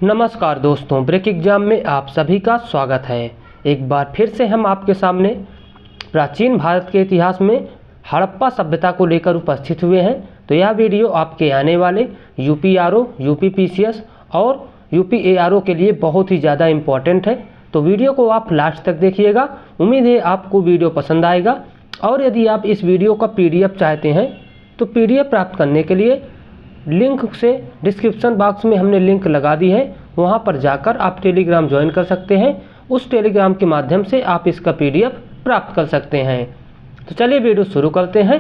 नमस्कार दोस्तों, break exam में आप सभी का स्वागत है। एक बार फिर से हम आपके सामने प्राचीन भारत के इतिहास में हड़प्पा सभ्यता को लेकर उपस्थित हुए हैं। तो यह वीडियो आपके आने वाले यूपीआरओ, यूपीपीसीएस और यूपीएआरओ के लिए बहुत ही ज़्यादा इम्पॉर्टेंट है। तो वीडियो को आप लास्ट तक देखिएगा। उम्मीद है आपको वीडियो पसंद आएगा। और यदि आप इस वीडियो का PDF चाहते हैं तो PDF प्राप्त करने के लिए लिंक से डिस्क्रिप्शन बॉक्स में हमने लिंक लगा दी है, वहां पर जाकर आप टेलीग्राम ज्वाइन कर सकते हैं। उस टेलीग्राम के माध्यम से आप इसका PDF प्राप्त कर सकते हैं। तो चलिए वीडियो शुरू करते हैं।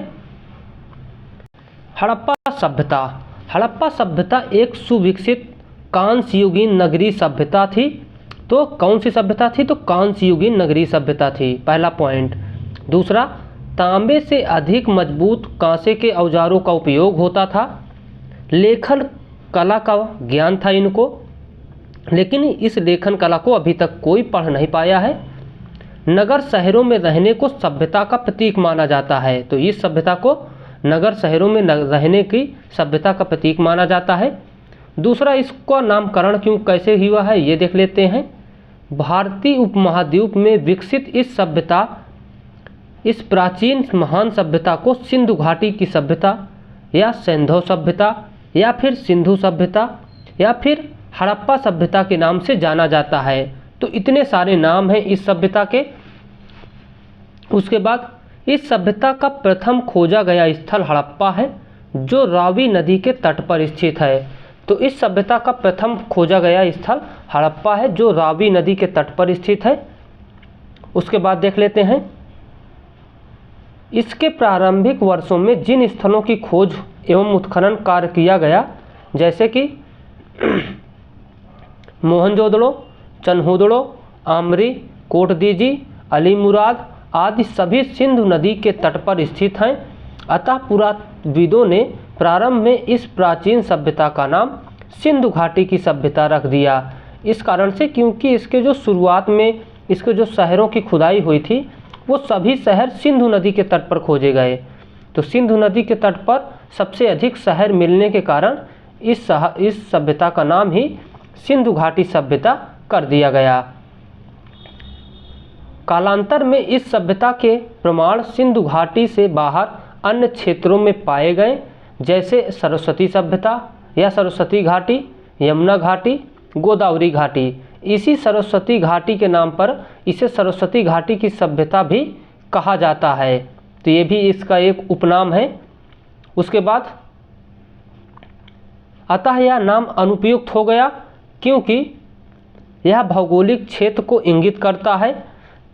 हड़प्पा सभ्यता। हड़प्पा सभ्यता एक सुविकसित कांस्य युगीन नगरीय सभ्यता थी। तो कौन सी सभ्यता थी? तो कांस्य युगीन नगरीय सभ्यता थी, पहला पॉइंट। दूसरा, तांबे से अधिक मजबूत कांसे के औजारों का उपयोग होता था। लेखन कला का ज्ञान था इनको, लेकिन इस लेखन कला को अभी तक कोई पढ़ नहीं पाया है। नगर शहरों में रहने को सभ्यता का प्रतीक माना जाता है। तो इस सभ्यता को नगर शहरों में रहने की सभ्यता का प्रतीक माना जाता है। दूसरा, इसका नामकरण क्यों कैसे हुआ है ये देख लेते हैं। भारतीय उपमहाद्वीप में विकसित इस सभ्यता, इस प्राचीन महान सभ्यता को सिंधु घाटी की सभ्यता या सिंधु सभ्यता या फिर सिंधु सभ्यता या फिर हड़प्पा सभ्यता के नाम से जाना जाता है। तो इतने सारे नाम हैं इस सभ्यता के। उसके बाद इस सभ्यता का प्रथम खोजा गया स्थल हड़प्पा है, जो रावी नदी के तट पर स्थित है। तो इस सभ्यता का प्रथम खोजा गया स्थल हड़प्पा है, जो रावी नदी के तट पर स्थित है। उसके बाद देख लेते हैं इसके प्रारंभिक वर्षों में जिन स्थलों की खोज एवं उत्खनन कार्य किया गया, जैसे कि मोहनजोदड़ो, चन्हुदड़ो, आमरी, कोटदीजी, अलीमुराद आदि सभी सिंधु नदी के तट पर स्थित हैं। अतः पुरातत्वविदों ने प्रारंभ में इस प्राचीन सभ्यता का नाम सिंधु घाटी की सभ्यता रख दिया। इस कारण से, क्योंकि इसके जो शुरुआत में इसके जो शहरों की खुदाई हुई थी वो सभी शहर सिंधु नदी के तट पर खोजे गए। तो सिंधु नदी के तट पर सबसे अधिक शहर मिलने के कारण इस सभ्यता का नाम ही सिंधु घाटी सभ्यता कर दिया गया। कालांतर में इस सभ्यता के प्रमाण सिंधु घाटी से बाहर अन्य क्षेत्रों में पाए गए, जैसे सरस्वती सभ्यता या सरस्वती घाटी, यमुना घाटी, गोदावरी घाटी। इसी सरस्वती घाटी के नाम पर इसे सरस्वती घाटी की सभ्यता भी कहा जाता है। तो ये भी इसका एक उपनाम है। उसके बाद अतः यह नाम अनुपयुक्त हो गया, क्योंकि यह भौगोलिक क्षेत्र को इंगित करता है।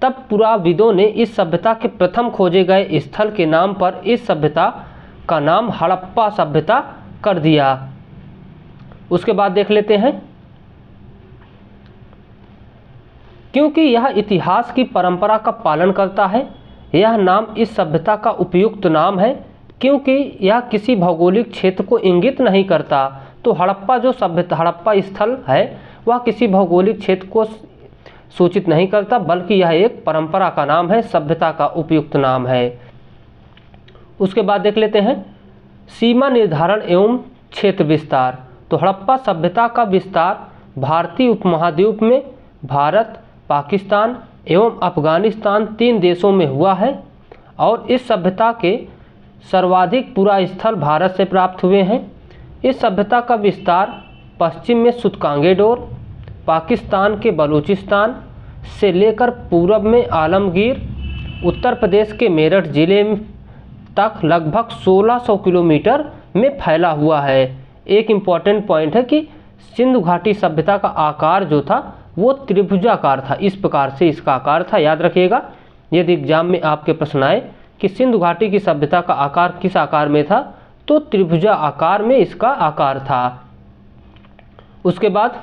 तब पुराविदों ने इस सभ्यता के प्रथम खोजे गए स्थल के नाम पर इस सभ्यता का नाम हड़प्पा सभ्यता कर दिया। उसके बाद देख लेते हैं, क्योंकि यह इतिहास की परंपरा का पालन करता है, यह नाम इस सभ्यता का उपयुक्त नाम है, क्योंकि यह किसी भौगोलिक क्षेत्र को इंगित नहीं करता। तो हड़प्पा जो सभ्यता, हड़प्पा स्थल है, वह किसी भौगोलिक क्षेत्र को सूचित नहीं करता, बल्कि यह एक परंपरा का नाम है, सभ्यता का उपयुक्त नाम है। उसके बाद देख लेते हैं सीमा निर्धारण एवं क्षेत्र विस्तार। तो हड़प्पा सभ्यता का विस्तार भारतीय उपमहाद्वीप में भारत, पाकिस्तान एवं अफगानिस्तान 3 देशों में हुआ है। और इस सभ्यता के सर्वाधिक पुरास्थल भारत से प्राप्त हुए हैं। इस सभ्यता का विस्तार पश्चिम में सुतकांगे डोर, पाकिस्तान के बलूचिस्तान से लेकर पूरब में आलमगीर, उत्तर प्रदेश के मेरठ जिले तक लगभग 1600 किलोमीटर में फैला हुआ है। एक इम्पॉर्टेंट पॉइंट है कि सिंधु घाटी सभ्यता का आकार जो था वो त्रिभुजाकार था। इस प्रकार से इसका आकार था, याद रखिएगा। यदि एग्जाम में आपके प्रश्न आए कि सिंधु घाटी की सभ्यता का आकार किस आकार में था, तो त्रिभुजा आकार में इसका आकार था। उसके बाद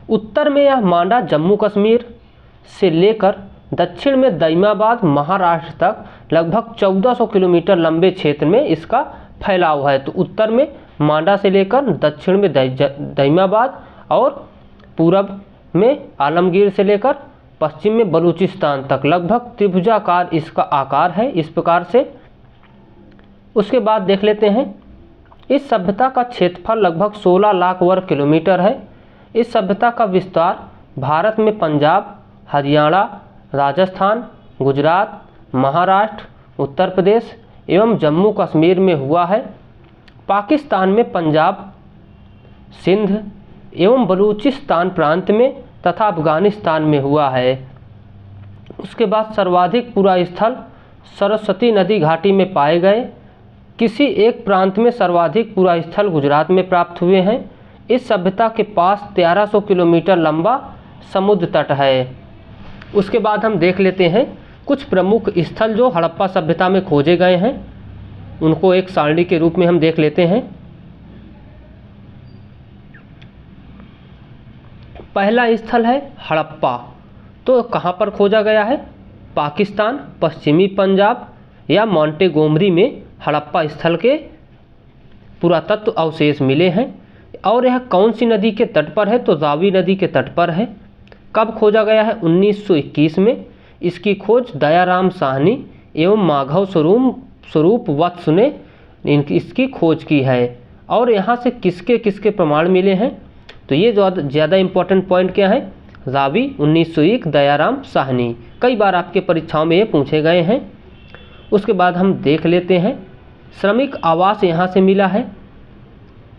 उत्तर में यह मांडा जम्मू कश्मीर से लेकर दक्षिण में दैमाबाद महाराष्ट्र तक लगभग 1400 किलोमीटर लंबे क्षेत्र में इसका फैलाव है। तो उत्तर में मांडा से लेकर दक्षिण में दैमाबाद और पूरब में आलमगीर से लेकर पश्चिम में बलूचिस्तान तक लगभग त्रिभुजाकार इसका आकार है, इस प्रकार से। उसके बाद देख लेते हैं इस सभ्यता का क्षेत्रफल लगभग 16 लाख वर्ग किलोमीटर है। इस सभ्यता का विस्तार भारत में पंजाब, हरियाणा, राजस्थान, गुजरात, महाराष्ट्र, उत्तर प्रदेश एवं जम्मू कश्मीर में हुआ है। पाकिस्तान में पंजाब, सिंध एवं बलूचिस्तान प्रांत में तथा अफगानिस्तान में हुआ है। उसके बाद सर्वाधिक पुरा स्थल सरस्वती नदी घाटी में पाए गए। किसी एक प्रांत में सर्वाधिक पुरा स्थल गुजरात में प्राप्त हुए हैं। इस सभ्यता के पास 1300 किलोमीटर लंबा समुद्र तट है। उसके बाद हम देख लेते हैं कुछ प्रमुख स्थल जो हड़प्पा सभ्यता में खोजे गए हैं, उनको एक सारणी के रूप में हम देख लेते हैं। पहला स्थल है हड़प्पा। तो कहाँ पर खोजा गया है? पाकिस्तान, पश्चिमी पंजाब या मोंटेगोमरी में हड़प्पा स्थल के पुरातत्व अवशेष मिले हैं। और यह कौन सी नदी के तट पर है? तो रावी नदी के तट पर है। कब खोजा गया है? 1921 में। इसकी खोज दयाराम साहनी एवं माधव स्वरूप वत्स ने इसकी खोज की है। और यहाँ से किसके किसके प्रमाण मिले हैं? तो ये ज़्यादा इम्पोर्टेंट पॉइंट क्या है? रावी 1901, दयाराम साहनी। कई बार आपके परीक्षाओं में ये पूछे गए हैं। उसके बाद हम देख लेते हैं श्रमिक आवास यहाँ से मिला है।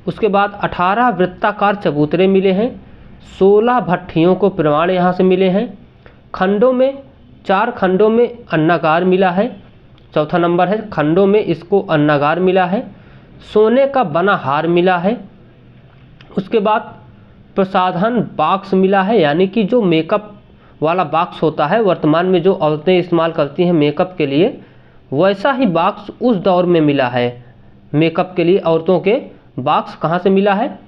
उसके बाद 18 वृत्ताकार चबूतरे मिले हैं। 16 भट्ठियों को प्रमाण यहाँ से मिले हैं। खंडों में 4 खंडों में अन्नागार मिला है। चौथा नंबर है खंडों में इसको अन्नागार मिला है। सोने का बना हार मिला है। उसके बाद प्रसाधन बॉक्स मिला है, यानी कि जो मेकअप वाला बॉक्स होता है वर्तमान में जो औरतें इस्तेमाल करती हैं मेकअप के लिए, वैसा ही बॉक्स उस दौर में मिला है। मेकअप के लिए औरतों के बॉक्स कहाँ से मिला है?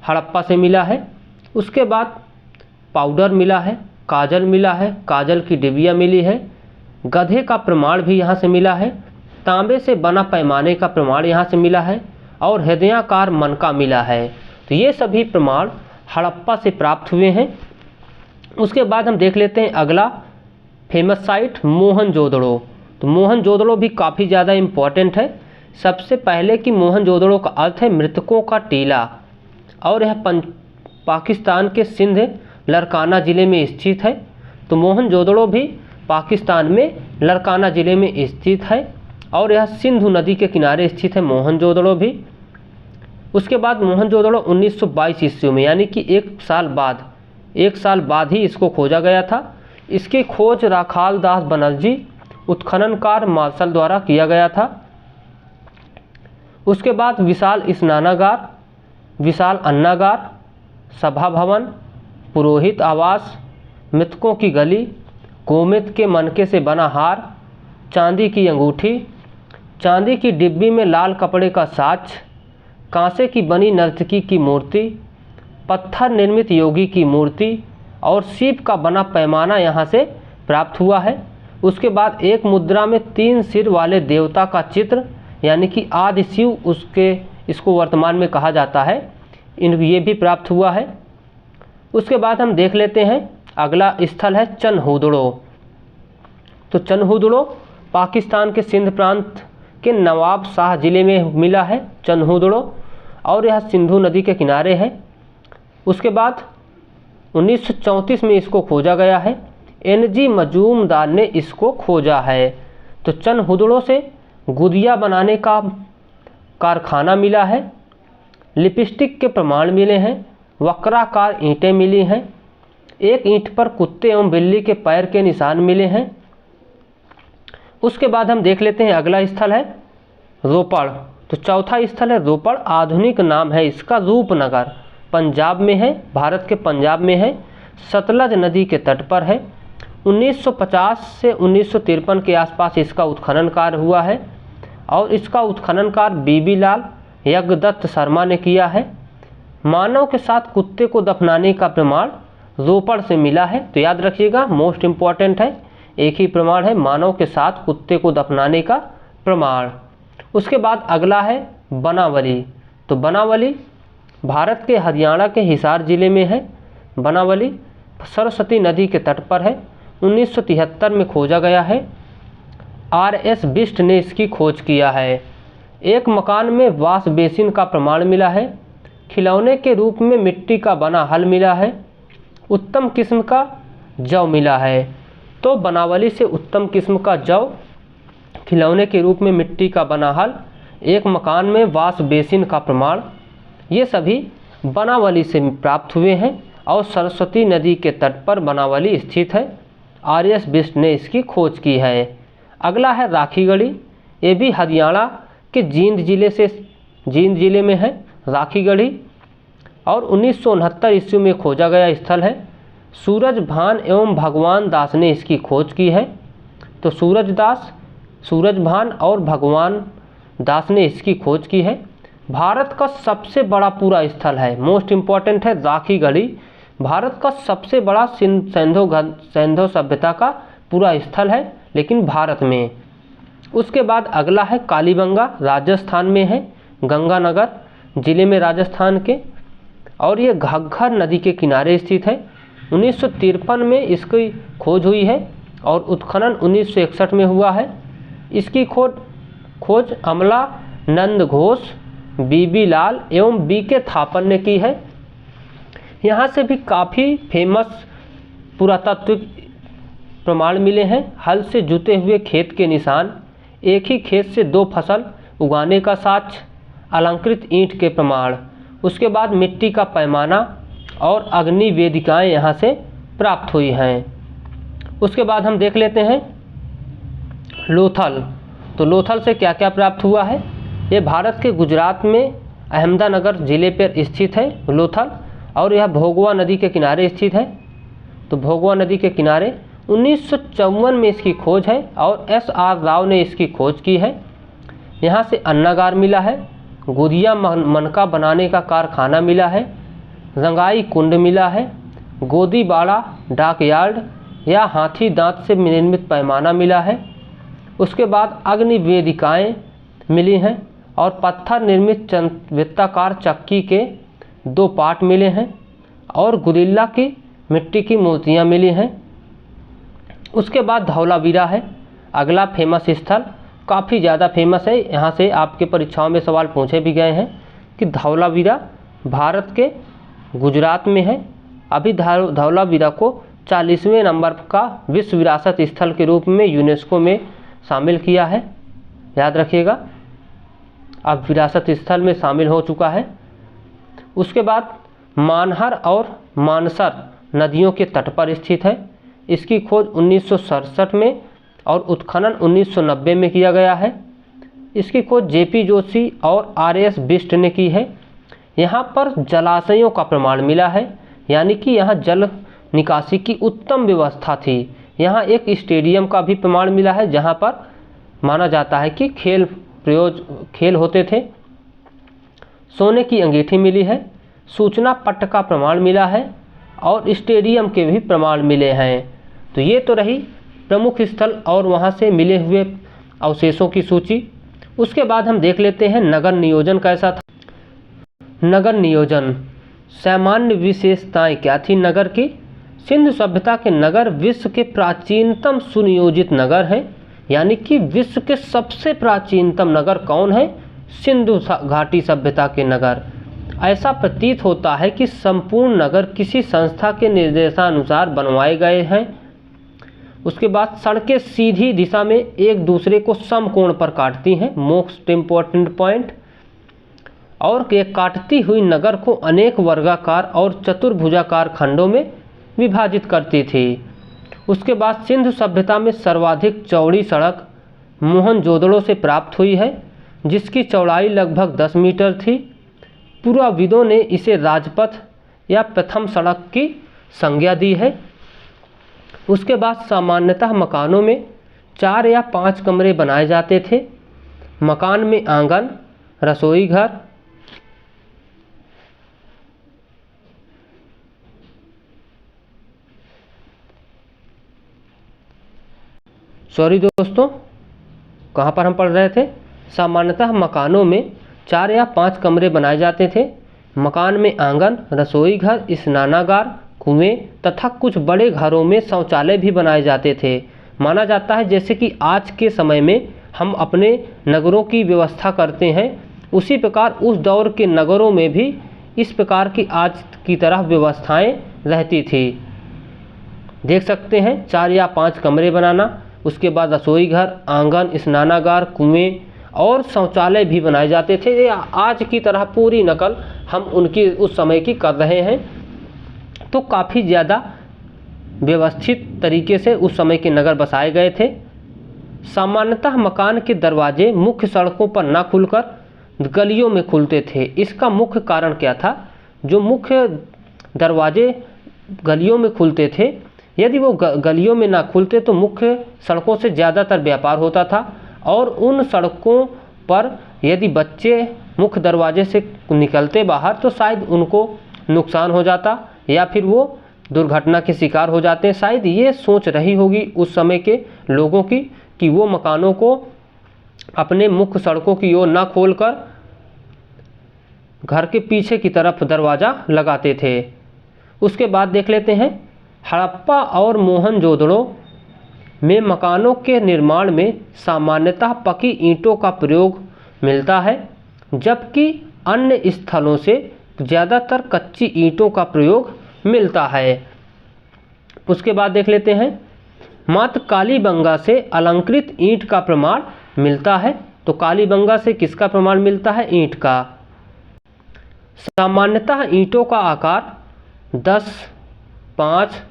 हड़प्पा से मिला है। उसके बाद पाउडर मिला है, काजल मिला है, काजल की डिबिया मिली है। गधे का प्रमाण भी यहाँ से मिला है। तांबे से बना पैमाने का प्रमाण यहाँ से मिला है और हृदयाकार मनका मिला है। तो ये सभी प्रमाण हड़प्पा से प्राप्त हुए हैं। उसके बाद हम देख लेते हैं अगला फेमस साइट मोहनजोदड़ो। तो मोहनजोदड़ो भी काफ़ी ज़्यादा इम्पॉर्टेंट है। सबसे पहले कि मोहनजोदड़ो का अर्थ है मृतकों का टीला, और यह पाकिस्तान के सिंध लड़काना ज़िले में स्थित है। तो मोहनजोदड़ो भी पाकिस्तान में लड़काना ज़िले में स्थित है और यह सिंधु नदी के किनारे स्थित है मोहनजोदड़ो भी। उसके बाद मोहनजोदड़ो 1922 ईस्वी में, यानी कि एक साल बाद ही इसको खोजा गया था। इसकी खोज राखाल दास बनर्जी उत्खननकार मार्शल द्वारा किया गया था। उसके बाद विशाल स्नानागार, विशाल अन्नागार, सभा भवन, पुरोहित आवास, मृतकों की गली, गोमित के मनके से बना हार, चांदी की अंगूठी, चांदी की डिब्बी में लाल कपड़े का साच, कांसे की बनी नर्तकी की मूर्ति, पत्थर निर्मित योगी की मूर्ति और सीप का बना पैमाना यहाँ से प्राप्त हुआ है। उसके बाद एक मुद्रा में 3 सिर वाले देवता का चित्र, यानी कि आदि शिव इसको वर्तमान में कहा जाता है, ये भी प्राप्त हुआ है। उसके बाद हम देख लेते हैं अगला स्थल है चनहुदड़ो। तो चनहुदड़ो पाकिस्तान के सिंध प्रांत के नवाब शाह ज़िले में मिला है चनहुदड़ो, और यह सिंधु नदी के किनारे है। उसके बाद 1934 में इसको खोजा गया है। NG मजूमदार ने इसको खोजा है। तो चनहुदड़ो से गुदिया बनाने का कारखाना मिला है। लिपस्टिक के प्रमाण मिले हैं। वक्राकार ईंटें मिली हैं। एक ईंट पर कुत्ते एवं बिल्ली के पैर के निशान मिले हैं। उसके बाद हम देख लेते हैं अगला स्थल है रोपड़। तो चौथा स्थल है रोपड़, आधुनिक नाम है इसका रूपनगर, पंजाब में है, भारत के पंजाब में है, सतलज नदी के तट पर है। 1950 से 1953 के आसपास इसका उत्खनन कार्य हुआ है और इसका उत्खनन कार्य बीबी लाल यज्ञदत्त शर्मा ने किया है। मानव के साथ कुत्ते को दफनाने का प्रमाण रोपड़ से मिला है। तो याद रखिएगा, मोस्ट इम्पॉर्टेंट है, एक ही प्रमाण है मानव के साथ कुत्ते को दफनाने का प्रमाण। उसके बाद अगला है बनावली। तो बनावली भारत के हरियाणा के हिसार ज़िले में है। बनावली सरस्वती नदी के तट पर है। 1973 में खोजा गया है। RS बिष्ट ने इसकी खोज किया है। एक मकान में वाश बेसिन का प्रमाण मिला है। खिलौने के रूप में मिट्टी का बना हल मिला है। उत्तम किस्म का जौ मिला है। तो बनावली से उत्तम किस्म का जौ, खिलौने के रूप में मिट्टी का बना हल, एक मकान में वाश बेसिन का प्रमाण, ये सभी बनावली से प्राप्त हुए हैं और सरस्वती नदी के तट पर बनावली स्थित है। आर.एस. बिष्ट ने इसकी खोज की है। अगला है राखीगढ़ी। ये भी हरियाणा के जींद जिले में है राखीगढ़ी और 1969 ईस्वी में खोजा गया स्थल है। सूरज भान एवं भगवान दास ने इसकी खोज की है। तो सूरज भान और भगवान दास ने इसकी खोज की है। भारत का सबसे बड़ा पूरा स्थल है, मोस्ट इम्पॉर्टेंट है राखीगढ़ी, भारत का सबसे बड़ा सिंधु सभ्यता का पूरा स्थल है, लेकिन भारत में। उसके बाद अगला है कालीबंगा, राजस्थान में है, गंगानगर जिले में राजस्थान के, और ये घग्गर नदी के किनारे स्थित है। 1953 में इसकी खोज हुई है और उत्खनन 1961 में हुआ है। इसकी खोज अमला नंद घोष, बीबी लाल एवं बी.के. थापर ने की है। यहाँ से भी काफ़ी फेमस पुरातात्विक प्रमाण मिले हैं। हल से जुते हुए खेत के निशान, एक ही खेत से 2 फसल उगाने का साक्ष्य, अलंकृत ईंट के प्रमाण, उसके बाद मिट्टी का पैमाना और अग्नि वेदिकाएँ यहाँ से प्राप्त हुई हैं। उसके बाद हम देख लेते हैं लोथल। तो लोथल से क्या क्या प्राप्त हुआ है। ये भारत के गुजरात में अहमदानगर जिले पर स्थित है लोथल, और यह भोगवा नदी के किनारे स्थित है। तो भोगवा नदी के किनारे 1954 में इसकी खोज है और S.R. राव ने इसकी खोज की है। यहाँ से अन्नागार मिला है, गुदिया मनका बनाने का कारखाना मिला है, रंगाई कुंड मिला है, गोदीबाड़ा डाकयार्ड या हाथी दांत से निर्मित पैमाना मिला है। उसके बाद अग्नि वेदिकाएँ मिली हैं और पत्थर निर्मित वृत्ताकार चक्की के 2 पार्ट मिले हैं और गुरिल्ला की मिट्टी की मूर्तियाँ मिली हैं। उसके बाद धौलावीरा है अगला फेमस स्थल, काफ़ी ज़्यादा फेमस है। यहाँ से आपके परीक्षाओं में सवाल पूछे भी गए हैं कि धौलावीरा भारत के गुजरात में है। अभी धौलावीरा को 40वें नंबर का विश्व विरासत स्थल के रूप में यूनेस्को में शामिल किया है, याद रखिएगा, अब विरासत स्थल में शामिल हो चुका है। उसके बाद मानहर और मानसर नदियों के तट पर स्थित है। इसकी खोज 1967 में और उत्खनन 1990 में किया गया है। इसकी खोज J.P. जोशी और R.S. बिष्ट ने की है। यहाँ पर जलाशयों का प्रमाण मिला है, यानी कि यहाँ जल निकासी की उत्तम व्यवस्था थी। यहाँ एक स्टेडियम का भी प्रमाण मिला है, जहाँ पर माना जाता है कि खेल होते थे। सोने की अंगीठी मिली है, सूचना पट्ट का प्रमाण मिला है और स्टेडियम के भी प्रमाण मिले हैं। तो ये तो रही प्रमुख स्थल और वहाँ से मिले हुए अवशेषों की सूची। उसके बाद हम देख लेते हैं नगर नियोजन कैसा था। नगर नियोजन, सामान्य विशेषताएं क्या थी नगर की। सिंधु सभ्यता के नगर विश्व के प्राचीनतम सुनियोजित नगर हैं, यानी कि विश्व के सबसे प्राचीनतम नगर कौन है, सिंधु घाटी सभ्यता के नगर। ऐसा प्रतीत होता है कि संपूर्ण नगर किसी संस्था के निर्देशानुसार बनवाए गए हैं। उसके बाद सड़कें सीधी दिशा में एक दूसरे को समकोण पर काटती हैं, मोस्ट इम्पोर्टेंट पॉइंट, और ये काटती हुई नगर को अनेक वर्गाकार और चतुर्भुजाकार खंडों में विभाजित करती थी। उसके बाद सिंधु सभ्यता में सर्वाधिक चौड़ी सड़क मोहनजोदड़ो से प्राप्त हुई है, जिसकी चौड़ाई लगभग 10 मीटर थी। पुराविदों ने इसे राजपथ या प्रथम सड़क की संज्ञा दी है। उसके बाद सामान्यतः मकानों में 4 या 5 कमरे बनाए जाते थे। मकान में आंगन, रसोई घर, दोस्तों कहाँ पर हम पढ़ रहे थे। सामान्यतः मकानों में 4 या 5 कमरे बनाए जाते थे। मकान में आंगन, रसोई घर, स्नानागार, कुएं तथा कुछ बड़े घरों में शौचालय भी बनाए जाते थे। माना जाता है जैसे कि आज के समय में हम अपने नगरों की व्यवस्था करते हैं, उसी प्रकार उस दौर के नगरों में भी इस प्रकार की आज की तरह व्यवस्थाएं रहती थी। देख सकते हैं 4 या 5 कमरे बनाना, उसके बाद रसोई घर, आंगन, स्नानागार, कुएं और शौचालय भी बनाए जाते थे। ये आज की तरह पूरी नकल हम उनकी उस समय की कर रहे हैं। तो काफ़ी ज़्यादा व्यवस्थित तरीके से उस समय के नगर बसाए गए थे। सामान्यतः मकान के दरवाजे मुख्य सड़कों पर न खुलकर गलियों में खुलते थे। इसका मुख्य कारण क्या था? जो मुख्य दरवाजे गलियों में खुलते थे, यदि वो गलियों में ना खुलते तो मुख्य सड़कों से ज़्यादातर व्यापार होता था, और उन सड़कों पर यदि बच्चे मुख्य दरवाजे से निकलते बाहर तो शायद उनको नुकसान हो जाता या फिर वो दुर्घटना के शिकार हो जाते हैं। शायद ये सोच रही होगी उस समय के लोगों की कि वो मकानों को अपने मुख्य सड़कों की ओर ना खोलकर घर के पीछे की तरफ दरवाज़ा लगाते थे। उसके बाद देख लेते हैं हड़प्पा और मोहनजोदड़ो में मकानों के निर्माण में सामान्यतः पकी ईंटों का प्रयोग मिलता है, जबकि अन्य स्थलों से ज़्यादातर कच्ची ईंटों का प्रयोग मिलता है। उसके बाद देख लेते हैं मात्र कालीबंगा से अलंकृत ईंट का प्रमाण मिलता है। तो कालीबंगा से किसका प्रमाण मिलता है? ईंट का। सामान्यतः ईंटों का आकार 10, 5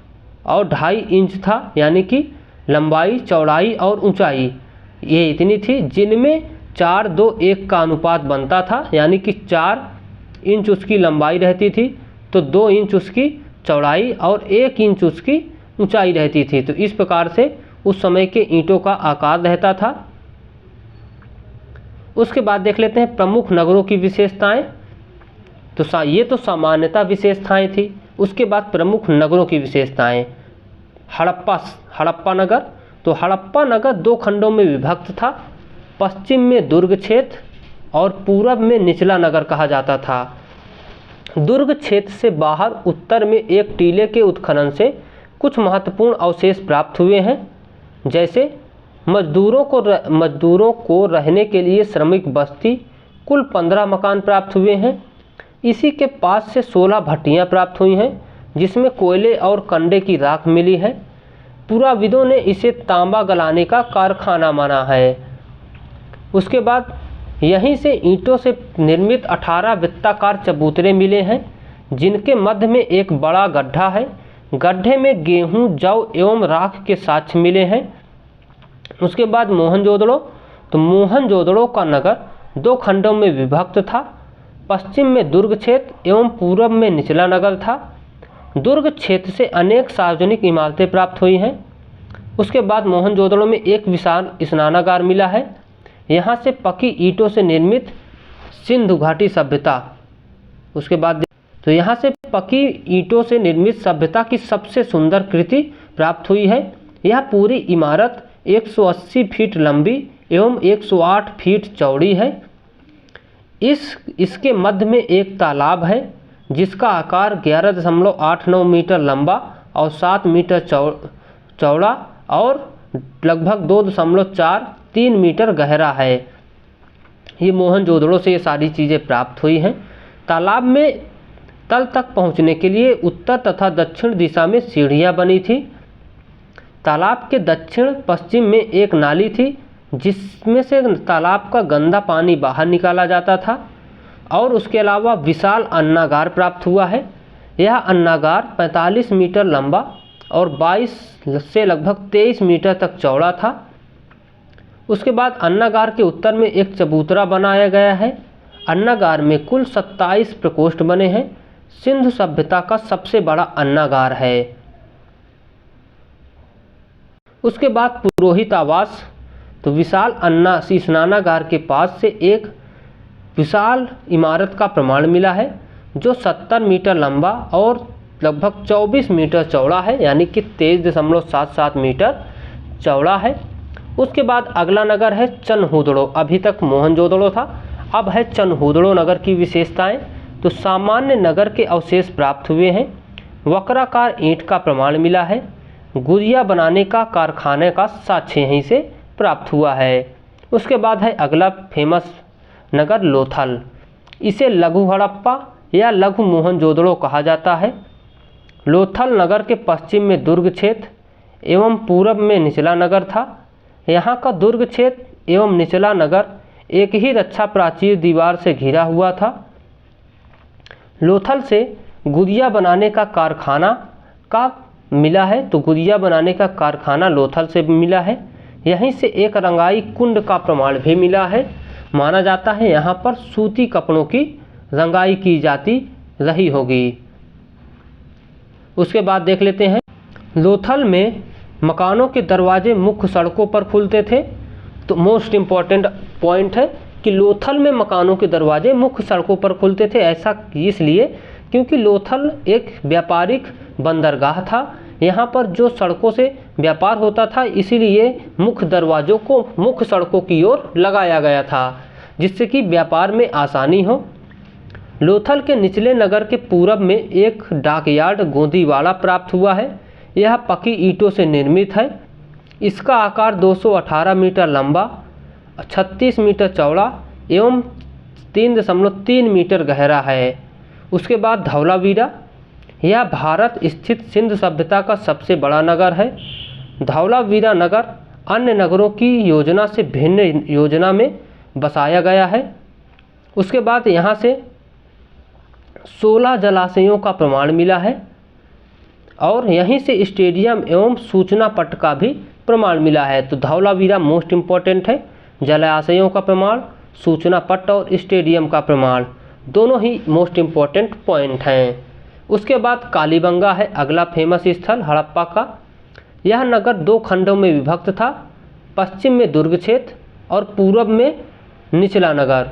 और 2.5 इंच था, यानी कि लंबाई, चौड़ाई और ऊंचाई ये इतनी थी, जिनमें 4:2:1 का अनुपात बनता था, यानी कि 4 इंच उसकी लंबाई रहती थी तो 2 इंच उसकी चौड़ाई और 1 इंच उसकी ऊंचाई रहती थी। तो इस प्रकार से उस समय के ईंटों का आकार रहता था। उसके बाद देख लेते हैं प्रमुख नगरों की विशेषताएं। तो ये तो सामान्यतः विशेषताएं थी। उसके बाद प्रमुख नगरों की विशेषताएं। हड़प्पा नगर। तो हड़प्पा नगर 2 खंडों में विभक्त था। पश्चिम में दुर्ग क्षेत्र और पूरब में निचला नगर कहा जाता था। दुर्ग क्षेत्र से बाहर उत्तर में एक टीले के उत्खनन से कुछ महत्वपूर्ण अवशेष प्राप्त हुए हैं, जैसे मजदूरों को रहने के लिए श्रमिक बस्ती, कुल 15 मकान प्राप्त हुए हैं। इसी के पास से 16 भट्टियां प्राप्त हुई हैं, जिसमें कोयले और कंडे की राख मिली है। पुराविदों ने इसे तांबा गलाने का कारखाना माना है। उसके बाद यहीं से ईंटों से निर्मित 18 वृत्ताकार चबूतरे मिले हैं, जिनके मध्य में एक बड़ा गड्ढा है। गड्ढे में गेहूं, जौ एवं राख के साक्ष्य मिले हैं। उसके बाद मोहनजोदड़ो। तो मोहनजोदड़ो का नगर 2 खंडों में विभक्त था। पश्चिम में दुर्ग क्षेत्र एवं पूरब में निचला नगर था। दुर्ग क्षेत्र से अनेक सार्वजनिक इमारतें प्राप्त हुई हैं। उसके बाद मोहनजोदड़ो में एक विशाल स्नानागार मिला है। यहाँ से पकी ईंटों से निर्मित सिंधु घाटी सभ्यता। उसके बाद तो यहाँ से पकी ईंटों से निर्मित सभ्यता की सबसे सुंदर कृति प्राप्त हुई है। यह पूरी इमारत 180 फीट लंबी एवं 108 फीट चौड़ी है। इसके मध्य में एक तालाब है, जिसका आकार 11.89 मीटर लंबा और 7 मीटर चौड़ा और लगभग 2.43 मीटर गहरा है। ये मोहनजोदड़ो से ये सारी चीज़ें प्राप्त हुई हैं। तालाब में तल तक पहुंचने के लिए उत्तर तथा दक्षिण दिशा में सीढ़ियां बनी थी। तालाब के दक्षिण पश्चिम में एक नाली थी, जिसमें से तालाब का गंदा पानी बाहर निकाला जाता था। और उसके अलावा विशाल अन्नागार प्राप्त हुआ है। यह अन्नागार 45 मीटर लंबा और 22 से लगभग 23 मीटर तक चौड़ा था। उसके बाद अन्नागार के उत्तर में एक चबूतरा बनाया गया है। अन्नागार में कुल 27 प्रकोष्ठ बने हैं। सिंधु सभ्यता का सबसे बड़ा अन्नागार है। उसके बाद पुरोहित आवास। तो विशाल स्नानागार के पास से एक विशाल इमारत का प्रमाण मिला है, जो 70 मीटर लंबा और लगभग 24 मीटर चौड़ा है, यानी कि 23.77 मीटर चौड़ा है। उसके बाद अगला नगर है चनहुदड़ो। अभी तक मोहनजोदड़ो था, अब है चनहुदड़ो नगर की विशेषताएं। तो सामान्य नगर के अवशेष प्राप्त हुए हैं। वक्राकार ईंट का प्रमाण मिला है। गुड़िया बनाने का कारखाने का साक्ष्य यहीं से प्राप्त हुआ है। उसके बाद है अगला फेमस नगर लोथल। इसे लघु हड़प्पा या लघु मोहनजोदड़ो कहा जाता है। लोथल नगर के पश्चिम में दुर्ग क्षेत्र एवं पूरब में निचला नगर था। यहाँ का दुर्ग क्षेत्र एवं निचला नगर एक ही रक्षा प्राचीर दीवार से घिरा हुआ था। लोथल से गुड़िया बनाने का कारखाना मिला है, तो गुड़िया बनाने का कारखाना लोथल से मिला है। यहीं से एक रंगाई कुंड का प्रमाण भी मिला है। माना जाता है यहाँ पर सूती कपड़ों की रंगाई की जाती रही होगी। उसके बाद देख लेते हैं, लोथल में मकानों के दरवाजे मुख्य सड़कों पर खुलते थे। तो मोस्ट इम्पॉर्टेंट पॉइंट है कि लोथल में मकानों के दरवाजे मुख्य सड़कों पर खुलते थे। ऐसा इसलिए क्योंकि लोथल एक व्यापारिक बंदरगाह था। यहाँ पर जो सड़कों से व्यापार होता था, इसीलिए मुख्य दरवाज़ों को मुख्य सड़कों की ओर लगाया गया था, जिससे कि व्यापार में आसानी हो। लोथल के निचले नगर के पूरब में एक डाकयार्ड गोंदीवाड़ा प्राप्त हुआ है। यह पक्की ईंटों से निर्मित है। इसका आकार 218 मीटर लंबा, 36 मीटर चौड़ा एवं 3.3 मीटर गहरा है। उसके बाद धौलावीरा, यह भारत स्थित सिंधु सभ्यता का सबसे बड़ा नगर है। धौलावीरा नगर अन्य नगरों की योजना से भिन्न योजना में बसाया गया है। उसके बाद यहाँ से 16 जलाशयों का प्रमाण मिला है और यहीं से स्टेडियम एवं सूचना पट का भी प्रमाण मिला है। तो धौलावीरा मोस्ट इम्पॉर्टेंट है। जलाशयों का प्रमाण, सूचना पट और स्टेडियम का प्रमाण दोनों ही मोस्ट इम्पॉर्टेंट पॉइंट हैं। उसके बाद कालीबंगा है अगला फेमस स्थल हड़प्पा का। यह नगर 2 खंडों में विभक्त था। पश्चिम में दुर्ग क्षेत्र और पूर्व में निचला नगर।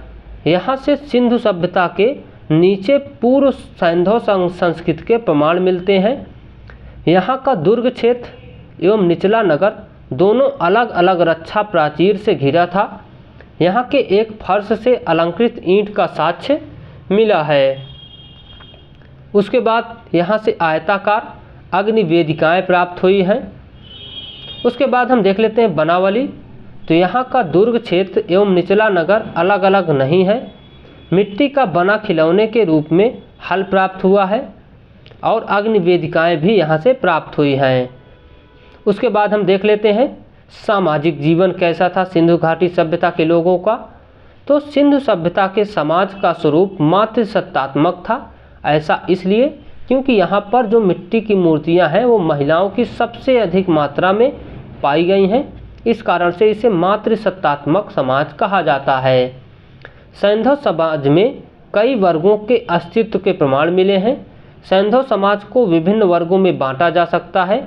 यहाँ से सिंधु सभ्यता के नीचे पूर्व सैंधव संस्कृति के प्रमाण मिलते हैं। यहाँ का दुर्ग क्षेत्र एवं निचला नगर दोनों अलग अलग रक्षा प्राचीर से घिरा था। यहाँ के एक फर्श से अलंकृत ईंट का साक्ष्य मिला है। उसके बाद यहाँ से आयताकार अग्नि वेदिकाएँ प्राप्त हुई हैं। उसके बाद हम देख लेते हैं बनावली। तो यहाँ का दुर्ग क्षेत्र एवं निचला नगर अलग अलग नहीं है। मिट्टी का बना खिलौने के रूप में हल प्राप्त हुआ है और अग्नि वेदिकाएँ भी यहाँ से प्राप्त हुई हैं। उसके बाद हम देख लेते हैं सामाजिक जीवन कैसा था सिंधु घाटी सभ्यता के लोगों का। तो सिंधु सभ्यता के समाज का स्वरूप मातृसत्तात्मक था। ऐसा इसलिए क्योंकि यहाँ पर जो मिट्टी की मूर्तियाँ हैं वो महिलाओं की सबसे अधिक मात्रा में पाई गई हैं। इस कारण से इसे मातृसत्तात्मक समाज कहा जाता है। सैंधव समाज में कई वर्गों के अस्तित्व के प्रमाण मिले हैं। सैंधव समाज को विभिन्न वर्गों में बांटा जा सकता है,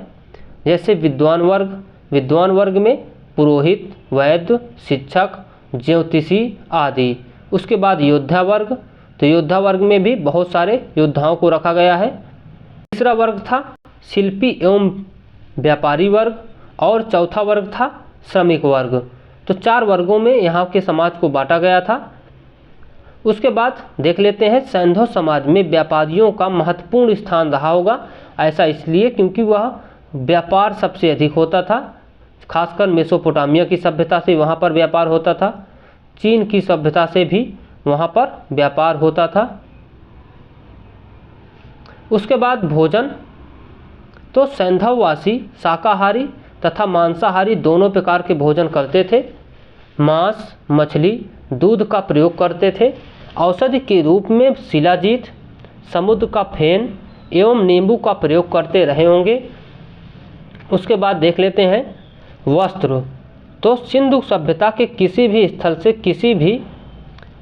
जैसे विद्वान वर्ग में पुरोहित, वैद्य, शिक्षक, ज्योतिषी आदि। उसके बाद योद्धा वर्ग, तो योद्धा वर्ग में भी बहुत सारे योद्धाओं को रखा गया है। तीसरा वर्ग था शिल्पी एवं व्यापारी वर्ग और चौथा वर्ग था श्रमिक वर्ग। तो 4 वर्गों में यहाँ के समाज को बांटा गया था। उसके बाद देख लेते हैं सैंधव समाज में व्यापारियों का महत्वपूर्ण स्थान रहा होगा। ऐसा इसलिए क्योंकि वह व्यापार सबसे अधिक होता था। खासकर मेसोपोटामिया की सभ्यता से वहाँ पर व्यापार होता था। चीन की सभ्यता से भी वहाँ पर व्यापार होता था। उसके बाद भोजन, तो सैंधववासी शाकाहारी तथा मांसाहारी दोनों प्रकार के भोजन करते थे। मांस, मछली, दूध का प्रयोग करते थे। औषधि के रूप में शिलाजीत, समुद्र का फेन एवं नींबू का प्रयोग करते रहे होंगे। उसके बाद देख लेते हैं वस्त्र। तो सिंधु सभ्यता के किसी भी स्थल से किसी भी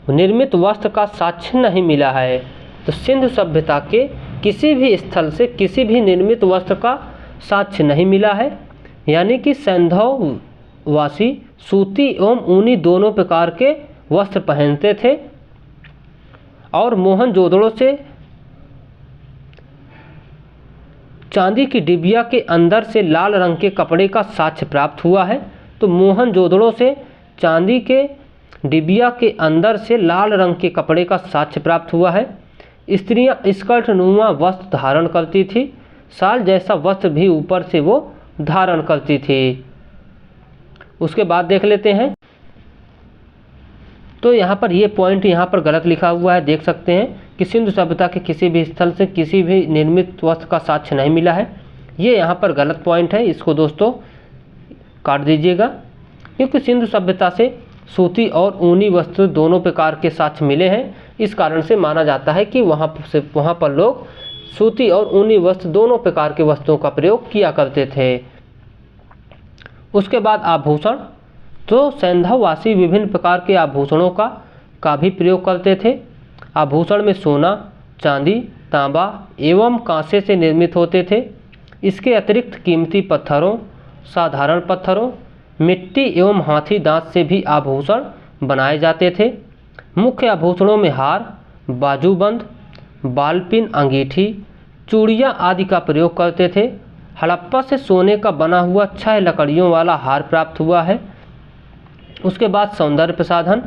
निर्मित वस्त्र का साक्ष्य नहीं मिला है। तो सिंधु सभ्यता के किसी भी स्थल से किसी भी निर्मित वस्त्र का साक्ष्य नहीं मिला है। यानी कि सैंधववासी सूती एवं ऊनी दोनों प्रकार के वस्त्र पहनते थे। और मोहनजोदड़ो से चांदी की डिबिया के अंदर से लाल रंग के कपड़े का साक्ष्य प्राप्त हुआ है। तो मोहनजोदड़ो से चांदी के डिबिया के अंदर से लाल रंग के कपड़े का साक्ष्य प्राप्त हुआ है। स्त्रियां स्कर्ट नुमा वस्त्र धारण करती थी। शाल जैसा वस्त्र भी ऊपर से वो धारण करती थी। उसके बाद देख लेते हैं तो यहाँ पर ये पॉइंट यहाँ पर गलत लिखा हुआ है, देख सकते हैं कि सिंधु सभ्यता के किसी भी स्थल से किसी भी निर्मित वस्त्र का साक्ष्य नहीं मिला है। ये यहाँ पर गलत पॉइंट है, इसको दोस्तों काट दीजिएगा, क्योंकि सिंधु सभ्यता से सूती और ऊनी वस्त्र दोनों प्रकार के साक्ष्य मिले हैं। इस कारण से माना जाता है कि वहाँ पर लोग सूती और ऊनी वस्त्र दोनों प्रकार के वस्त्रों का प्रयोग किया करते थे। उसके बाद आभूषण, तो सैंधववासी विभिन्न प्रकार के आभूषणों का भी प्रयोग करते थे। आभूषण में सोना, चांदी, तांबा एवं कांसे से निर्मित होते थे। इसके अतिरिक्त कीमती पत्थरों, साधारण पत्थरों, मिट्टी एवं हाथी दांत से भी आभूषण बनाए जाते थे। मुख्य आभूषणों में हार, बाजूबंद, बालपिन, अंगीठी, चूड़ियाँ आदि का प्रयोग करते थे। हड़प्पा से सोने का बना हुआ 6 लकड़ियों वाला हार प्राप्त हुआ है। उसके बाद सौंदर्य प्रसाधन,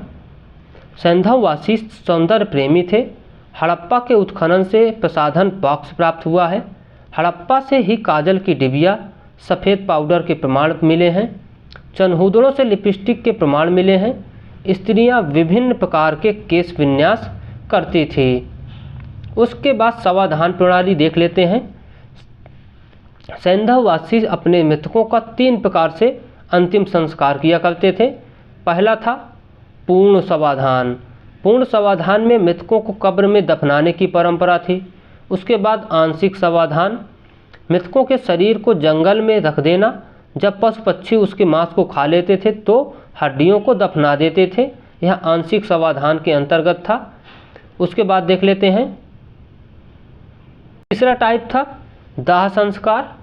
सैंधववासी सौंदर्य प्रेमी थे। हड़प्पा के उत्खनन से प्रसाधन बॉक्स प्राप्त हुआ है। हड़प्पा से ही काजल की डिबिया, सफ़ेद पाउडर के प्रमाण मिले हैं। चनहूदड़ों से लिपस्टिक के प्रमाण मिले हैं। स्त्रियां विभिन्न प्रकार के केश विन्यास करती थी। उसके बाद समाधान प्रणाली देख लेते हैं। सैंधववासी अपने मृतकों का 3 प्रकार से अंतिम संस्कार किया करते थे। पहला था पूर्ण समाधान। पूर्ण समाधान में मृतकों को कब्र में दफनाने की परंपरा थी। उसके बाद आंशिक समाधान, मृतकों के शरीर को जंगल में रख देना। जब पशु पक्षी उसके मांस को खा लेते थे तो हड्डियों को दफना देते थे। यह आंशिक समाधान के अंतर्गत था। उसके बाद देख लेते हैं तीसरा टाइप था दाह संस्कार।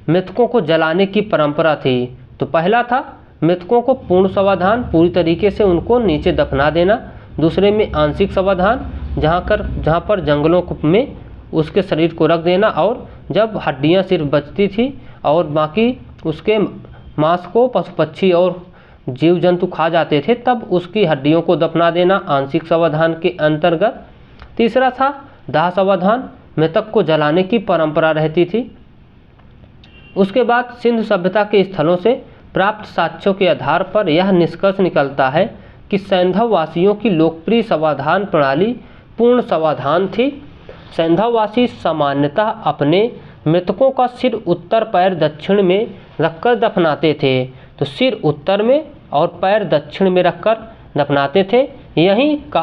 मृतकों को जलाने की परंपरा थी। तो पहला था मृतकों को पूर्ण समाधान, पूरी तरीके से उनको नीचे दफना देना। दूसरे में आंशिक समाधान, जहाँ पर जंगलों में उसके शरीर को रख देना और जब हड्डियाँ सिर्फ बचती थी और बाकी उसके मांस को पशु पक्षी और जीव जंतु खा जाते थे तब उसकी हड्डियों को दफना देना आंशिक समाधान के अंतर्गत। तीसरा था दाह समाधान, मृतक को जलाने की परंपरा रहती थी। उसके बाद सिंधु सभ्यता के स्थलों से प्राप्त साक्ष्यों के आधार पर यह निष्कर्ष निकलता है कि सैंधववासियों की लोकप्रिय समाधान प्रणाली पूर्ण समाधान थी। सैंधववासी सामान्यतः अपने मृतकों का सिर उत्तर पैर दक्षिण में रखकर दफनाते थे। तो सिर उत्तर में और पैर दक्षिण में रखकर दफनाते थे। यही का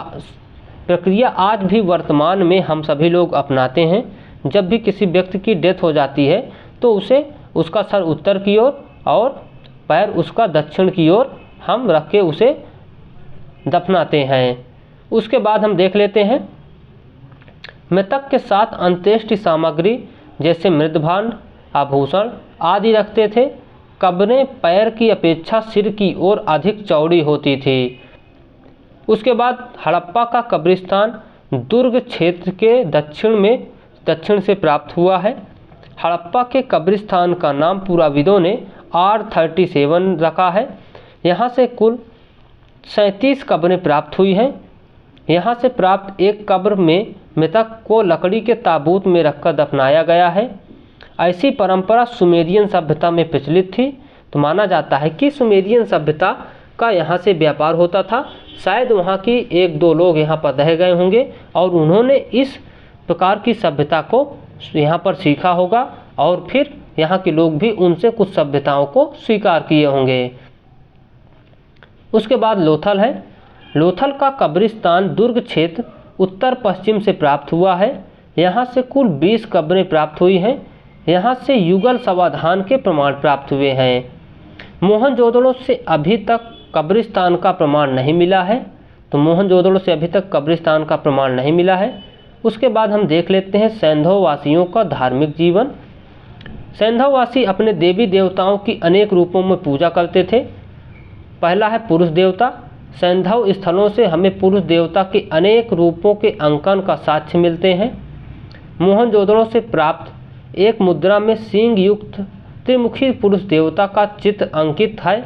प्रक्रिया आज भी वर्तमान में हम सभी लोग अपनाते हैं। जब भी किसी व्यक्ति की डेथ हो जाती है तो उसे उसका सर उत्तर की ओर और पैर उसका दक्षिण की ओर हम रख के उसे दफनाते हैं। उसके बाद हम देख लेते हैं मृतक के साथ अंत्येष्टि सामग्री जैसे मृदभांड, आभूषण आदि रखते थे। कब्रें पैर की अपेक्षा सिर की ओर अधिक चौड़ी होती थी। उसके बाद हड़प्पा का कब्रिस्तान दुर्ग क्षेत्र के दक्षिण से प्राप्त हुआ है। हड़प्पा के कब्रिस्तान का नाम पुराविदों ने R37 रखा है। यहाँ से कुल 37 कब्रें प्राप्त हुई हैं। यहाँ से प्राप्त एक कब्र में मृतक को लकड़ी के ताबूत में रखकर दफनाया गया है। ऐसी परंपरा सुमेरियन सभ्यता में प्रचलित थी। तो माना जाता है कि सुमेरियन सभ्यता का यहाँ से व्यापार होता था। शायद वहाँ की 1-2 लोग यहाँ पर रह गए होंगे और उन्होंने इस प्रकार की सभ्यता को यहाँ पर सीखा होगा और फिर यहाँ के लोग भी उनसे कुछ सभ्यताओं को स्वीकार किए होंगे। उसके बाद लोथल है। लोथल का कब्रिस्तान दुर्ग क्षेत्र उत्तर पश्चिम से प्राप्त हुआ है। यहाँ से कुल 20 कब्रें प्राप्त हुई हैं। यहाँ से युगल समाधान के प्रमाण प्राप्त हुए हैं। मोहनजोदड़ो से अभी तक कब्रिस्तान का प्रमाण नहीं मिला है। तो मोहनजोदड़ो से अभी तक कब्रिस्तान का प्रमाण नहीं मिला है। उसके बाद हम देख लेते हैं सैंधववासियों का धार्मिक जीवन। सैंधववासी अपने देवी देवताओं की अनेक रूपों में पूजा करते थे। पहला है पुरुष देवता। सैंधव स्थलों से हमें पुरुष देवता के अनेक रूपों के अंकन का साक्ष्य मिलते हैं। मोहनजोदड़ो से प्राप्त एक मुद्रा में सींग युक्त त्रिमुखी पुरुष देवता का चित्र अंकित है।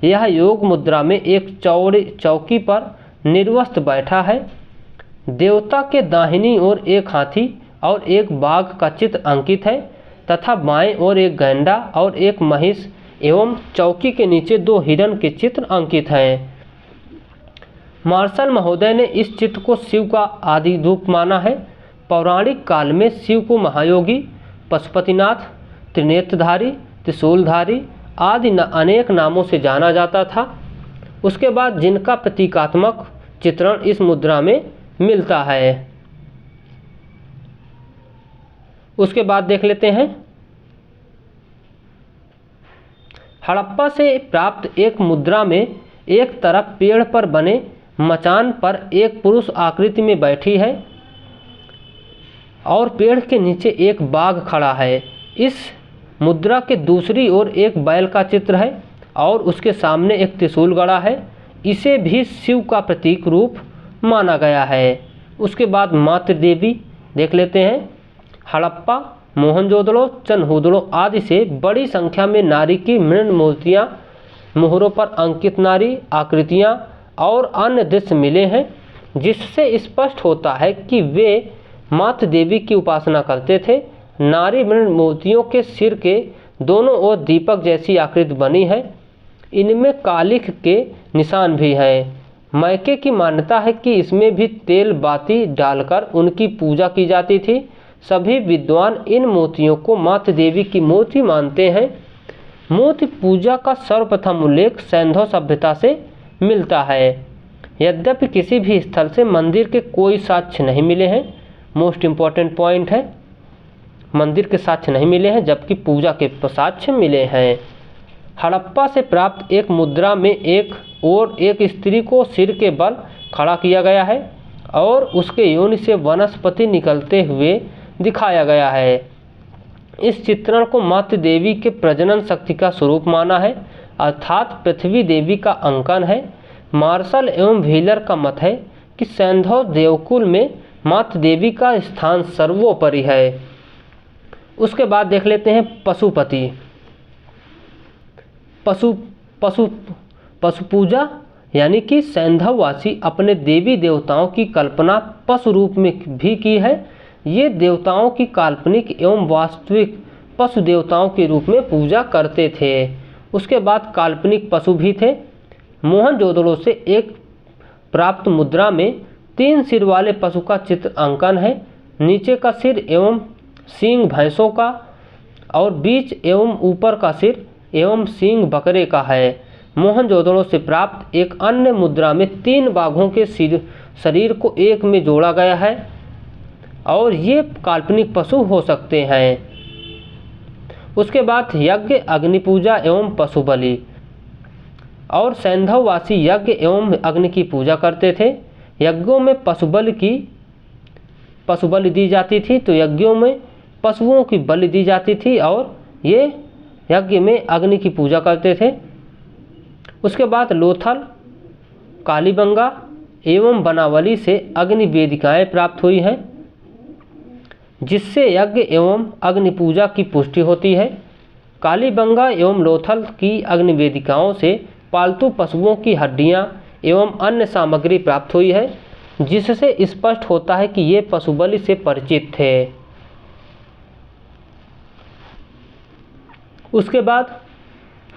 यह योग मुद्रा में एक चौकी पर निर्वस्त्र बैठा है। देवता के दाहिनी ओर एक हाथी और एक बाघ का चित्र अंकित है तथा बाएं ओर एक गैंडा और एक महिष एवं चौकी के नीचे 2 हिरण के चित्र अंकित हैं। मार्शल महोदय ने इस चित्र को शिव का आदि रूप माना है। पौराणिक काल में शिव को महायोगी, पशुपतिनाथ, त्रिनेत्रधारी, त्रिशूलधारी आदि अनेक नामों से जाना जाता था। उसके बाद जिनका प्रतीकात्मक चित्रण इस मुद्रा में मिलता है। उसके बाद देख लेते हैं हड़प्पा से प्राप्त एक मुद्रा में एक तरफ पेड़ पर बने मचान पर एक पुरुष आकृति में बैठी है और पेड़ के नीचे एक बाघ खड़ा है। इस मुद्रा के दूसरी ओर एक बैल का चित्र है और उसके सामने एक त्रिशूल गड़ा है। इसे भी शिव का प्रतीक रूप माना गया है। उसके बाद मातृ देवी देख लेते हैं। हड़प्पा, मोहनजोदड़ो, चनहूदड़ो आदि से बड़ी संख्या में नारी की मृण मूर्तियाँ, मोहरों पर अंकित नारी आकृतियाँ और अन्य दृश्य मिले हैं, जिससे स्पष्ट होता है कि वे मातृ देवी की उपासना करते थे। नारी मृण मूर्तियों के सिर के दोनों ओर दीपक जैसी आकृति बनी है। इनमें कालिख के निशान भी हैं। मैके की मान्यता है कि इसमें भी तेल बाती डालकर उनकी पूजा की जाती थी। सभी विद्वान इन मूर्तियों को मातृ देवी की मूर्ति मानते हैं। मूर्ति पूजा का सर्वप्रथम उल्लेख सैंधव सभ्यता से मिलता है। यद्यपि किसी भी स्थल से मंदिर के कोई साक्ष्य नहीं मिले हैं। मोस्ट इम्पॉर्टेंट पॉइंट है, मंदिर के साक्ष्य नहीं मिले हैं जबकि पूजा के साक्ष्य मिले हैं। हड़प्पा से प्राप्त एक मुद्रा में एक स्त्री को सिर के बल खड़ा किया गया है और उसके योनि से वनस्पति निकलते हुए दिखाया गया है। इस चित्रण को मातृ देवी के प्रजनन शक्ति का स्वरूप माना है, अर्थात पृथ्वी देवी का अंकन है। मार्शल एवं व्हीलर का मत है कि सैंधव देवकुल में मातृ देवी का स्थान सर्वोपरि है। उसके बाद देख लेते हैं पशुपति। पशु पूजा यानी कि सैंधववासी अपने देवी देवताओं की कल्पना पशु रूप में भी की है। ये देवताओं की काल्पनिक एवं वास्तविक पशु देवताओं के रूप में पूजा करते थे। उसके बाद काल्पनिक पशु भी थे। मोहनजोदड़ो से एक प्राप्त मुद्रा में 3 सिर वाले पशु का चित्र अंकन है। नीचे का सिर एवं सींग भैंसों का और बीच एवं ऊपर का सिर एवं सींग बकरे का है। मोहनजोदड़ो से प्राप्त एक अन्य मुद्रा में 3 बाघों के शरीर को एक में जोड़ा गया है और ये काल्पनिक पशु हो सकते हैं। उसके बाद यज्ञ, अग्नि पूजा एवं पशु बलि। और सैंधववासी यज्ञ एवं अग्नि की पूजा करते थे। यज्ञों में पशु बलि दी जाती थी, तो यज्ञों में पशुओं की बलि दी जाती थी और ये यज्ञ में अग्नि की पूजा करते थे। उसके बाद लोथल, कालीबंगा एवं बनावली से अग्नि वेदिकाएँ प्राप्त हुई हैं, जिससे यज्ञ एवं अग्नि पूजा की पुष्टि होती है। कालीबंगा एवं लोथल की अग्नि वेदिकाओं से पालतू पशुओं की हड्डियां एवं अन्य सामग्री प्राप्त हुई है, जिससे स्पष्ट होता है कि ये पशु बलि से परिचित थे। उसके बाद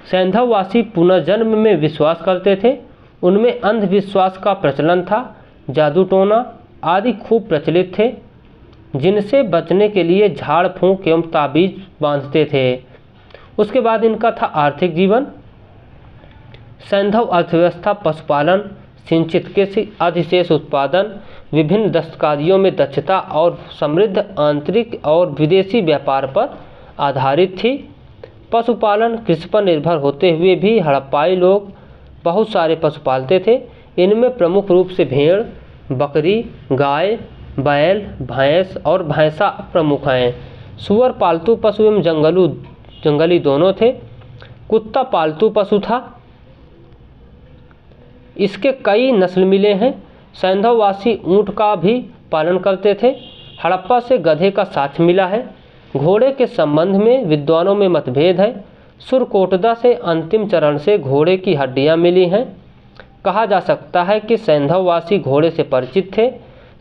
सैंधववासी पुनर्जन्म में विश्वास करते थे। उनमें अंधविश्वास का प्रचलन था। जादू टोना आदि खूब प्रचलित थे, जिनसे बचने के लिए झाड़ फूंक एवं ताबीज बांधते थे। उसके बाद इनका था आर्थिक जीवन। सैंधव अर्थव्यवस्था पशुपालन, सिंचित कृषि, अधिशेष उत्पादन, विभिन्न दस्तकारियों में दक्षता और समृद्ध आंतरिक और विदेशी व्यापार पर आधारित थी। पशुपालन कृषि पर निर्भर होते हुए भी हड़प्पाई लोग बहुत सारे पशु पालते थे। इनमें प्रमुख रूप से भेड़, बकरी, गाय, बैल, भैंस और भैंसा प्रमुख हैं। सूअर पालतू पशु एवं जंगली दोनों थे। कुत्ता पालतू पशु था। इसके कई नस्ल मिले हैं। सैंधववासी ऊँट का भी पालन करते थे। हड़प्पा से गधे का साक्ष्य मिला है। घोड़े के संबंध में विद्वानों में मतभेद है। सुरकोटदा से अंतिम चरण से घोड़े की हड्डियां मिली हैं। कहा जा सकता है कि सैंधववासी घोड़े से परिचित थे।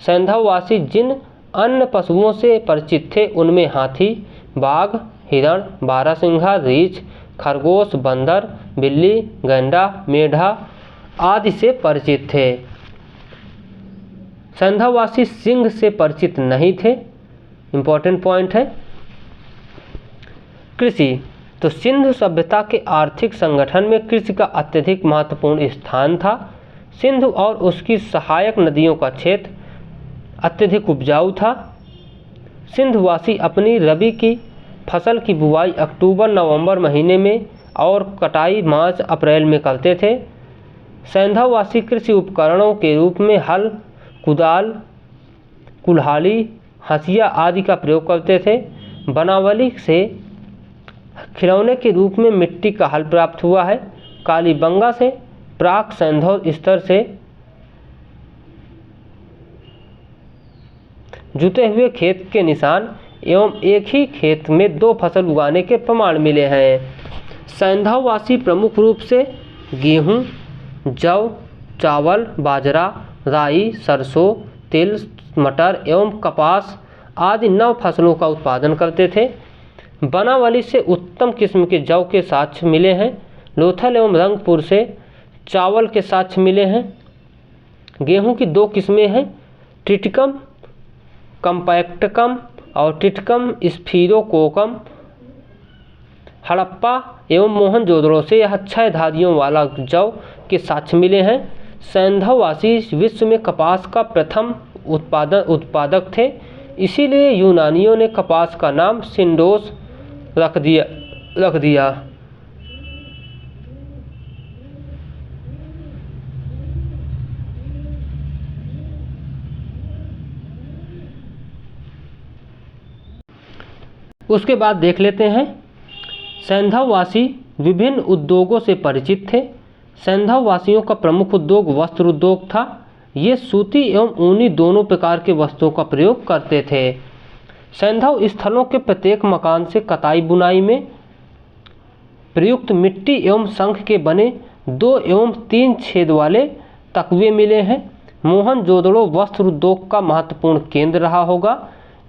सैंधववासी जिन अन्य पशुओं से परिचित थे उनमें हाथी, बाघ, हिरण, बारहसिंघा, रीछ, खरगोश, बंदर, बिल्ली, गैंडा, मेढा आदि से परिचित थे। सिंधवासी सिंह से परिचित नहीं थे। इम्पोर्टेंट पॉइंट है। कृषि, तो सिंधु सभ्यता के आर्थिक संगठन में कृषि का अत्यधिक महत्वपूर्ण स्थान था। सिंधु और उसकी सहायक नदियों का क्षेत्र अत्यधिक उपजाऊ था। सिंधुवासी अपनी रबी की फसल की बुवाई अक्टूबर-नवंबर महीने में और कटाई मार्च-अप्रैल में करते थे। सिंधुवासी कृषि उपकरणों के रूप में हल, कुदाल, कुल्हाड़ी, हंसिया आदि का प्रयोग करते थे। बनावली से खिलौने के रूप में मिट्टी का हल प्राप्त हुआ है। कालीबंगा से प्राक सिंधु स्तर से जुते हुए खेत के निशान एवं एक ही खेत में 2 फसल उगाने के प्रमाण मिले हैं। सिंधुवासी प्रमुख रूप से गेहूँ, जौ, चावल, बाजरा, राई, सरसों, तिल, मटर एवं कपास आदि 9 फसलों का उत्पादन करते थे। बनावली से उत्तम किस्म के जौ के साक्ष्य मिले हैं। लोथल एवं रंगपुर से चावल के साक्ष्य मिले हैं। गेहूं की 2 किस्में हैं, टिटकम कम्पैक्टकम और टिटकम स्फीरोकोकम। हड़प्पा एवं मोहनजोदड़ो से यह 6 धारियों वाला जौ के साक्ष्य मिले हैं। सिंधुवासी विश्व में कपास का प्रथम उत्पादक थे, इसीलिए यूनानियों ने कपास का नाम सिंडोस रख दिया। उसके बाद देख लेते हैं, सिंधुवासी विभिन्न उद्योगों से परिचित थे। सिंधुवासियों का प्रमुख उद्योग वस्त्र उद्योग था। ये सूती एवं ऊनी दोनों प्रकार के वस्त्रों का प्रयोग करते थे। सिंधु स्थलों के प्रत्येक मकान से कताई बुनाई में प्रयुक्त मिट्टी एवं शंख के बने 2 एवं 3 छेद वाले तकवे मिले हैं। मोहनजोदड़ो वस्त्र उद्योग का महत्वपूर्ण केंद्र रहा होगा।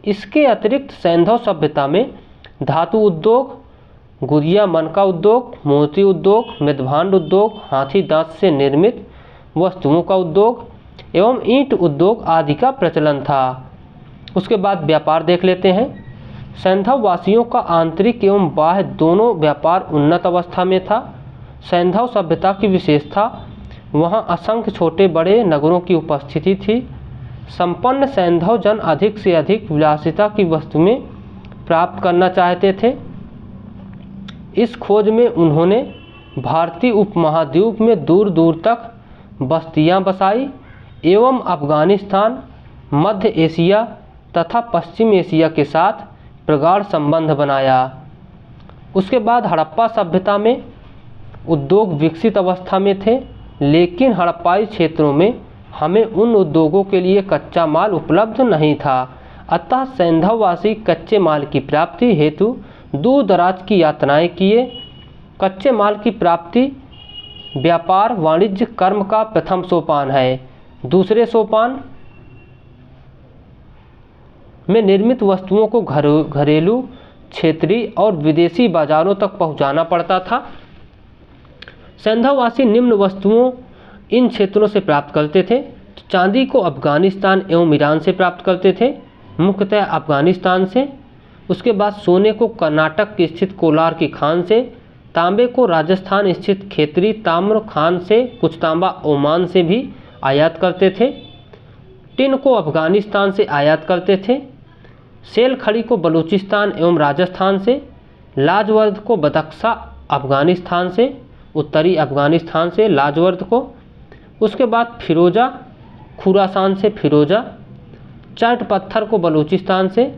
इसके अतिरिक्त सिंधु सभ्यता में धातु उद्योग, गुड़िया मनका उद्योग, मोती उद्योग, मृदभांड उद्योग, हाथी दांत से निर्मित वस्तुओं का उद्योग एवं ईंट उद्योग आदि का प्रचलन था। उसके बाद व्यापार देख लेते हैं। सिंधुवासियों का आंतरिक एवं बाह्य दोनों व्यापार उन्नत अवस्था में था। सिंधु सभ्यता की विशेषता वहाँ असंख्य छोटे बड़े नगरों की उपस्थिति थी। संपन्न सिंधु जन अधिक से अधिक विलासिता की वस्तुएं प्राप्त करना चाहते थे। इस खोज में उन्होंने भारतीय उपमहाद्वीप में दूर दूर तक बस्तियां बसाई एवं अफगानिस्तान, मध्य एशिया तथा पश्चिम एशिया के साथ प्रगाढ़ संबंध बनाया। उसके बाद हड़प्पा सभ्यता में उद्योग विकसित अवस्था में थे, लेकिन हड़प्पाई क्षेत्रों में हमें उन उद्योगों के लिए कच्चा माल उपलब्ध नहीं था। अतः सिंधुवासी कच्चे माल की प्राप्ति हेतु दूर दराज की यात्राएं किए। कच्चे माल की प्राप्ति व्यापार वाणिज्य कर्म का प्रथम सोपान है। दूसरे सोपान में निर्मित वस्तुओं को घरेलू, क्षेत्रीय और विदेशी बाजारों तक पहुंचाना पड़ता था। सिंधुवासी निम्न वस्तुओं इन क्षेत्रों से प्राप्त करते थे। चांदी को अफगानिस्तान एवं ईरान से प्राप्त करते थे, मुख्यतः अफगानिस्तान से। उसके बाद सोने को कर्नाटक की स्थित कोलार की खान से, तांबे को राजस्थान स्थित खेतरी ताम्र खान से, कुछ तांबा ओमान से भी आयात करते थे। टिन को अफगानिस्तान से आयात करते थे। सेल खड़ी को बलूचिस्तान एवं राजस्थान से, लाजवर्द को बदख्शा अफगानिस्तान से, उत्तरी अफगानिस्तान से लाजवर्द को। उसके बाद फिरोजा खुरासान से फिरोजा, चट पत्थर को बलूचिस्तान से,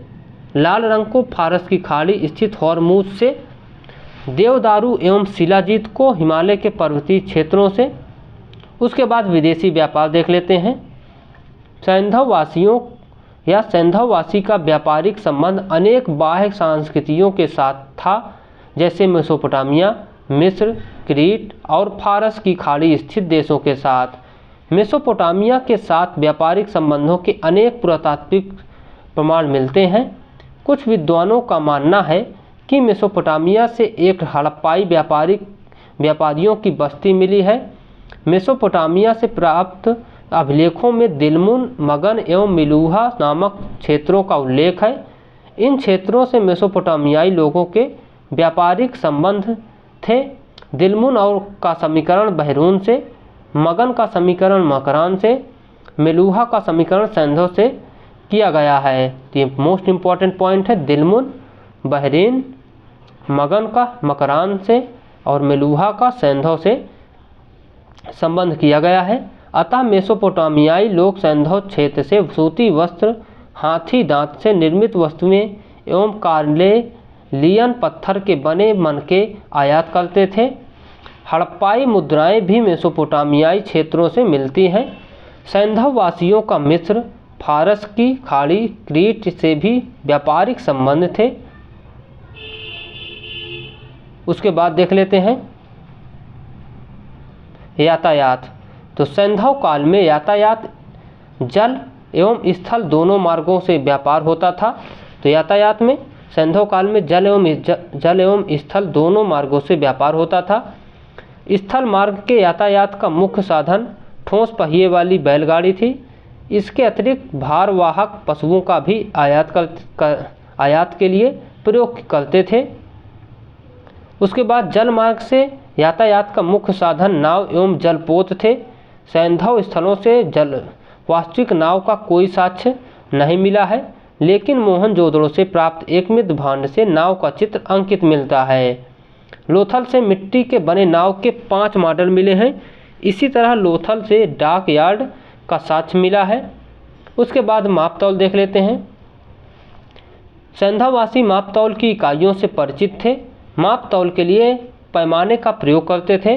लाल रंग को फारस की खाड़ी स्थित हॉर्मुज से, देवदारू एवं शिलाजीत को हिमालय के पर्वतीय क्षेत्रों से। उसके बाद विदेशी व्यापार देख लेते हैं। सिंधुवासियों या सिंधुवासी का व्यापारिक संबंध अनेक बाह्य संस्कृतियों के साथ था, जैसे मेसोपोटामिया, मिस्र, क्रीट और फारस की खाड़ी स्थित देशों के साथ। मेसोपोटामिया के साथ व्यापारिक संबंधों के अनेक पुरातात्विक प्रमाण मिलते हैं। कुछ विद्वानों का मानना है कि मेसोपोटामिया से एक हड़प्पाई व्यापारियों की बस्ती मिली है। मेसोपोटामिया से प्राप्त अभिलेखों में दिलमुन, मगन एवं मिलूहा नामक क्षेत्रों का उल्लेख है। इन क्षेत्रों से मेसोपोटामियाई लोगों के व्यापारिक संबंध थे। दिलमुन और का समीकरण बहरून से, मगन का समीकरण मकरान से, मिलूहा का समीकरण सैंधव से किया गया है। तो ये मोस्ट इम्पॉर्टेंट पॉइंट है। दिलमुन बहरीन, मगन का मकरान से और मिलूहा का सैंधव से संबंध किया गया है। अतः मेसोपोटामियाई लोग सैंधव क्षेत्र से सूती वस्त्र, हाथी दांत से निर्मित वस्तुएं एवं कार्नेलियन पत्थर के बने मनके आयात करते थे। हड़प्पाई मुद्राएं भी मेसोपोटामियाई क्षेत्रों से मिलती हैं। सैंधव वासियों का मिस्र, फारस की खाड़ी, क्रीट से भी व्यापारिक संबंध थे। उसके बाद देख लेते हैं यातायात। तो सैंधव काल में यातायात जल एवं स्थल दोनों मार्गों से व्यापार होता था। तो यातायात में सैंधव काल में जल एवं स्थल दोनों मार्गों से व्यापार होता था। स्थल मार्ग के यातायात का मुख्य साधन ठोस पहिए वाली बैलगाड़ी थी। इसके अतिरिक्त भारवाहक पशुओं का भी आयात के लिए प्रयोग करते थे। उसके बाद जल मार्ग से यातायात का मुख्य साधन नाव एवं जलपोत थे। सैंधव स्थलों से वास्तविक नाव का कोई साक्ष्य नहीं मिला है, लेकिन मोहनजोदड़ो से प्राप्त एक मृत भांड से नाव का चित्र अंकित मिलता है। लोथल से मिट्टी के बने नाव के 5 मॉडल मिले हैं। इसी तरह लोथल से डाक यार्ड का साक्ष्य मिला है। उसके बाद मापतौल देख लेते हैं। सैंधववासी मापतौल की इकाइयों से परिचित थे। मापतौल के लिए पैमाने का प्रयोग करते थे।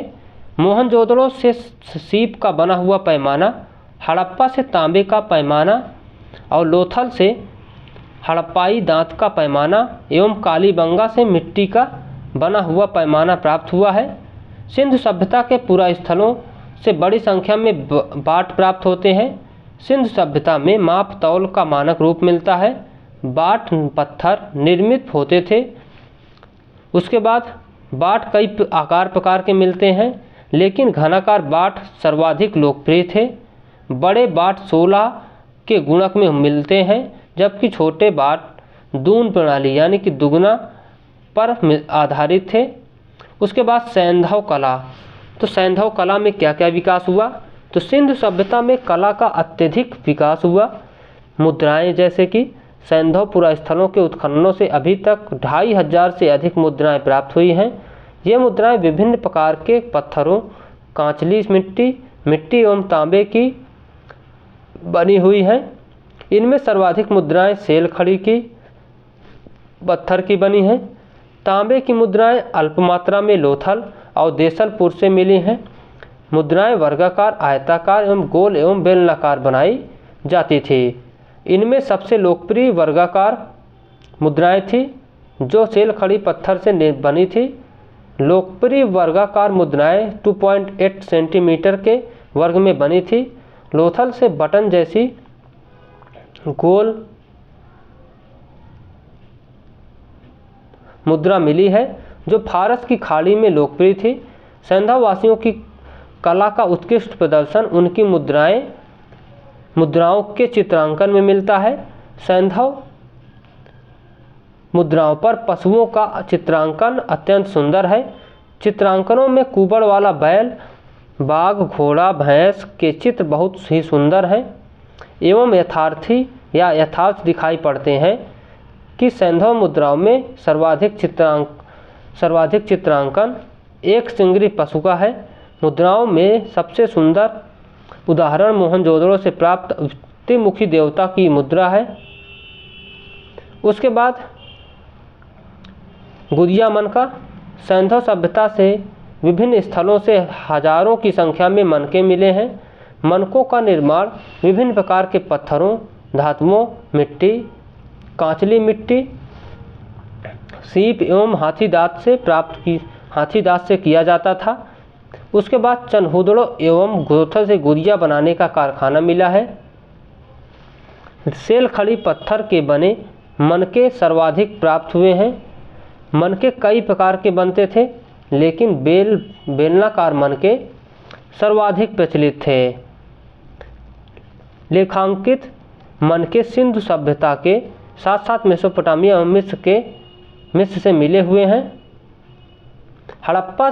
मोहनजोदड़ो से सीप का बना हुआ पैमाना, हड़प्पा से तांबे का पैमाना और लोथल से हड़प्पाई दांत का पैमाना एवं कालीबंगा से मिट्टी का बना हुआ पैमाना प्राप्त हुआ है। सिंधु सभ्यता के पुरा स्थलों से बड़ी संख्या में बाट प्राप्त होते हैं। सिंधु सभ्यता में माप तौल का मानक रूप मिलता है। बाट पत्थर निर्मित होते थे। उसके बाद बाट कई आकार प्रकार के मिलते हैं, लेकिन घनाकार बाट सर्वाधिक लोकप्रिय थे। बड़े बाट 16 के गुणक में मिलते हैं, जबकि छोटे बाट दून प्रणाली यानी कि दुगना पर आधारित थे। उसके बाद सैंधव कला। तो सैंधव कला में क्या क्या विकास हुआ? तो सिंधु सभ्यता में कला का अत्यधिक विकास हुआ। मुद्राएं, जैसे कि सैंधव पुरा स्थलों के उत्खननों से अभी तक 2500 से अधिक मुद्राएं प्राप्त हुई हैं। ये मुद्राएं विभिन्न प्रकार के पत्थरों, कांचली मिट्टी एवं तांबे की बनी हुई हैं। इनमें सर्वाधिक मुद्राएं सेल खड़ी की पत्थर की बनी हैं। तांबे की मुद्राएं अल्प मात्रा में लोथल और देसलपुर से मिली हैं। मुद्राएं वर्गाकार, आयताकार एवं गोल एवं बेलनाकार बनाई जाती थी। इनमें सबसे लोकप्रिय वर्गाकार मुद्राएं थी, जो सेल खड़ी पत्थर से बनी थी। लोकप्रिय वर्गाकार मुद्राएं 2.8 सेंटीमीटर के वर्ग में बनी थी। लोथल से बटन जैसी गोल मुद्रा मिली है, जो फारस की खाड़ी में लोकप्रिय थी। सैंधव वासियों की कला का उत्कृष्ट प्रदर्शन उनकी मुद्राओं के चित्रांकन में मिलता है। सैंधव मुद्राओं पर पशुओं का चित्रांकन अत्यंत सुंदर है। चित्रांकनों में कुबड़ वाला बैल, बाघ, घोड़ा, भैंस के चित्र बहुत ही सुंदर हैं एवं यथार्थ दिखाई पड़ते हैं कि सैंधव मुद्राओं में सर्वाधिक चित्रांकन एक सिंगरी पशु का है। मुद्राओं में सबसे सुंदर उदाहरण मोहनजोदड़ो से प्राप्त त्रिमुखी देवता की मुद्रा है। उसके बाद गुदिया मनका। सैंधव सभ्यता से विभिन्न स्थलों से हजारों की संख्या में मनके मिले हैं। मनकों का निर्माण विभिन्न प्रकार के पत्थरों, धातुओं, मिट्टी, कांचली मिट्टी, सीप एवं हाथी दांत से किया जाता था। उसके बाद चनहुदड़ो एवं गोथल से गुदिया बनाने का कारखाना मिला है। सेल खड़ी पत्थर के बने मनके सर्वाधिक प्राप्त हुए हैं। मनके कई प्रकार के बनते थे, लेकिन बेलनाकार मनके सर्वाधिक प्रचलित थे। लेखांकित मनके सिंधु सभ्यता के साथ साथ मेसोपोटामिया एवं मिस्र से मिले हुए हैं। हड़प्पा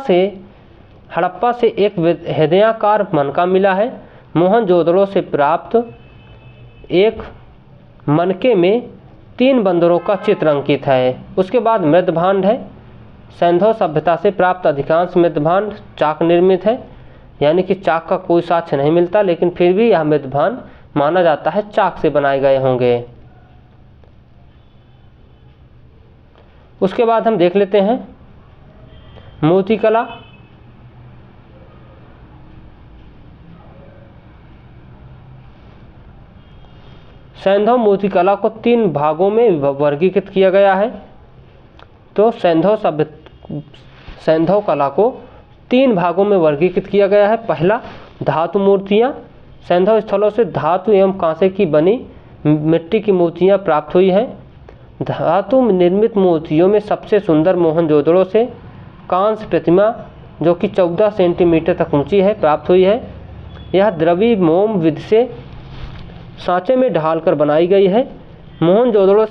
से एक हृदयाकार मनका मिला है। मोहनजोदड़ो से प्राप्त एक मनके में 3 बंदरों का चित्र अंकित है। उसके बाद मृदभांड है। सिंधु सभ्यता से प्राप्त अधिकांश मृदभांड चाक निर्मित है, यानी कि चाक का कोई साक्ष्य नहीं मिलता, लेकिन फिर भी यह मृदभांड माना जाता है चाक से बनाए गए होंगे। उसके बाद हम देख लेते हैं मूर्तिकला। सिंधु मूर्तिकला को 3 भागों में वर्गीकृत किया गया है। तो सिंधु कला को 3 भागों में वर्गीकृत किया गया है। पहला, धातु मूर्तियाँ। सिंधु स्थलों से धातु एवं कांसे की बनी मिट्टी की मूर्तियाँ प्राप्त हुई हैं। धातु निर्मित मूर्तियों में सबसे सुंदर मोहनजोदड़ो से कांस्य प्रतिमा, जो कि 14 सेंटीमीटर तक ऊंची है, प्राप्त हुई है। यह द्रवी मोम विधि से सांचे में ढालकर बनाई गई है। मोहनजोदड़ो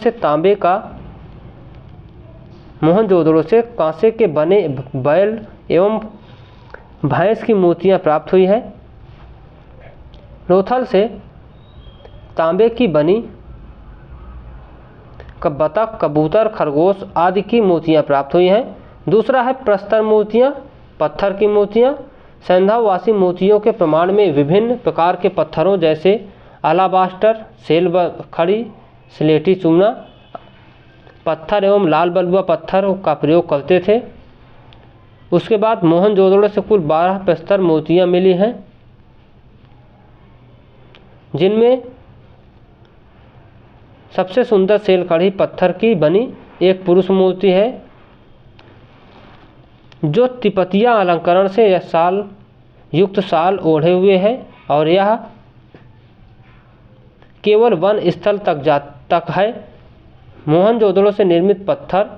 से कांसे के बने बैल एवं भैंस की मूर्तियाँ प्राप्त हुई है। लोथल से तांबे की बनी बतख, कबूतर, खरगोश आदि की मूर्तियाँ प्राप्त हुई हैं। दूसरा है प्रस्तर मूर्तियाँ, पत्थर की मूर्तियाँ। सिंधुवासी मूर्तियों के प्रमाण में विभिन्न प्रकार के पत्थरों जैसे अलाबास्टर, सेल खड़ी, स्लेटी चूना पत्थर एवं लाल बलुआ पत्थर का प्रयोग करते थे। उसके बाद मोहनजोदड़ो से कुल 12 प्रस्तर मूर्तियाँ मिली हैं, जिनमें सबसे सुंदर सेल खड़ी पत्थर की बनी एक पुरुष मूर्ति है, जो तिपतिया अलंकरण से यह शाल ओढ़े हुए है और यह केवल वन स्थल तक है। मोहनजोदड़ो से निर्मित पत्थर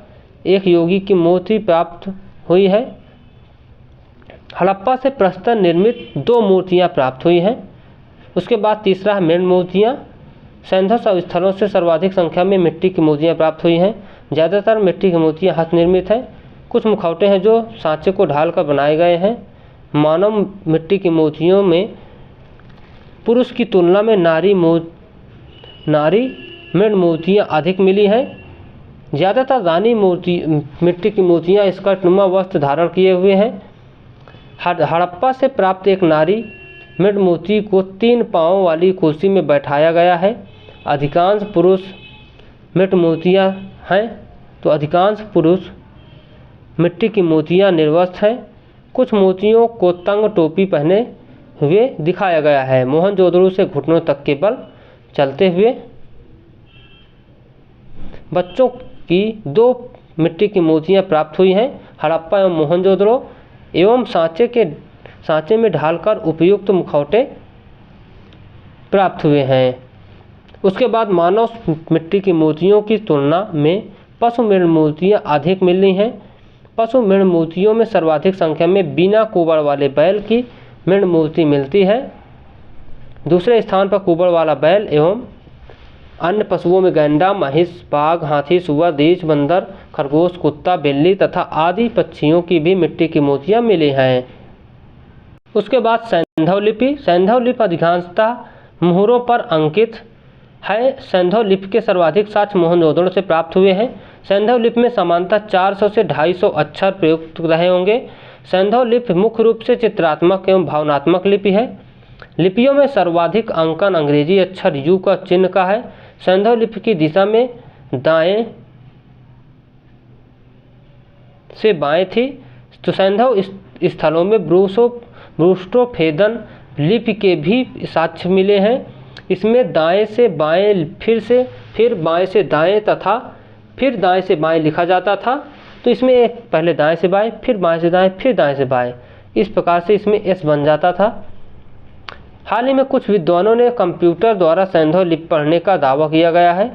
एक योगी की मूर्ति प्राप्त हुई है। हड़प्पा से प्रस्तर निर्मित 2 मूर्तियाँ प्राप्त हुई हैं। उसके बाद तीसरा है मृण मूर्तियाँ। सिंधु स्थलों से सर्वाधिक संख्या में मिट्टी की मूर्तियाँ प्राप्त हुई हैं। ज़्यादातर मिट्टी की मूर्तियाँ हस्त निर्मित हैं। कुछ मुखौटे हैं जो सांचे को ढालकर बनाए गए हैं। मानव मिट्टी की मूर्तियों में पुरुष की तुलना में नारी मृण मूर्तियाँ अधिक मिली हैं। ज़्यादातर रानी मिट्टी की मूर्तियाँ स्कर्टनुमा वस्त्र धारण किए हुए हैं। हड़प्पा से प्राप्त एक नारी मृण मूर्ति को 3 पाँव वाली कुर्सी में बैठाया गया है। अधिकांश पुरुष मृण मूर्तियाँ हैं, तो अधिकांश पुरुष मिट्टी की मूर्तियाँ निर्वस्त्र हैं। कुछ मूर्तियों को तंग टोपी पहने हुए दिखाया गया है। मोहनजोदड़ो से घुटनों तक के बल चलते हुए बच्चों की 2 मिट्टी की मूर्तियाँ प्राप्त हुई हैं। हड़प्पा एवं मोहनजोदड़ो एवं सांचे में ढालकर उपयुक्त मुखौटे प्राप्त हुए हैं। उसके बाद मानव मिट्टी की मूर्तियों की तुलना में पशु मृण मूर्तियाँ अधिक मिली हैं। पशु मृण मूर्तियों में सर्वाधिक संख्या में बिना कुबड़ वाले बैल की मृण मूर्ति मिलती है। दूसरे स्थान पर कुबड़ वाला बैल एवं अन्य पशुओं में गैंडा, महिष, बाघ, हाथी, सुअर, रीछ, बंदर, खरगोश, कुत्ता, बिल्ली तथा आदि पक्षियों की भी मिट्टी की मूर्तियाँ मिली हैं। उसके बाद सिंधु लिपि अधिकांशतः मुहरों पर अंकित है। सिंधु लिपि के सर्वाधिक साक्ष्य मोहनजोदड़ो से प्राप्त हुए हैं। सिंधु लिपि में सामान्यतः 400 से 250 अक्षर प्रयुक्त रहे होंगे। सिंधु लिपि मुख्य रूप से चित्रात्मक एवं भावनात्मक लिपि है। लिपियों में सर्वाधिक अंकन अंग्रेजी अक्षर यू का चिन्ह का है। सिंधु लिपि की दिशा में दाएं से बाएं थी। तो सिंधु स्थलों में ब्रूस्टोफेदन लिपि के भी साक्ष्य मिले हैं। इसमें दाएं से बाएं, फिर बाएं से दाएं तथा फिर दाएं से बाएं लिखा जाता था। तो इसमें एक पहले दाएं से बाएं, फिर बाएं से दाएं, फिर दाएं से बाएं, इस प्रकार से इसमें एस बन जाता था। हाल ही में कुछ विद्वानों ने कंप्यूटर द्वारा सिंधु लिपि पढ़ने का दावा किया गया है।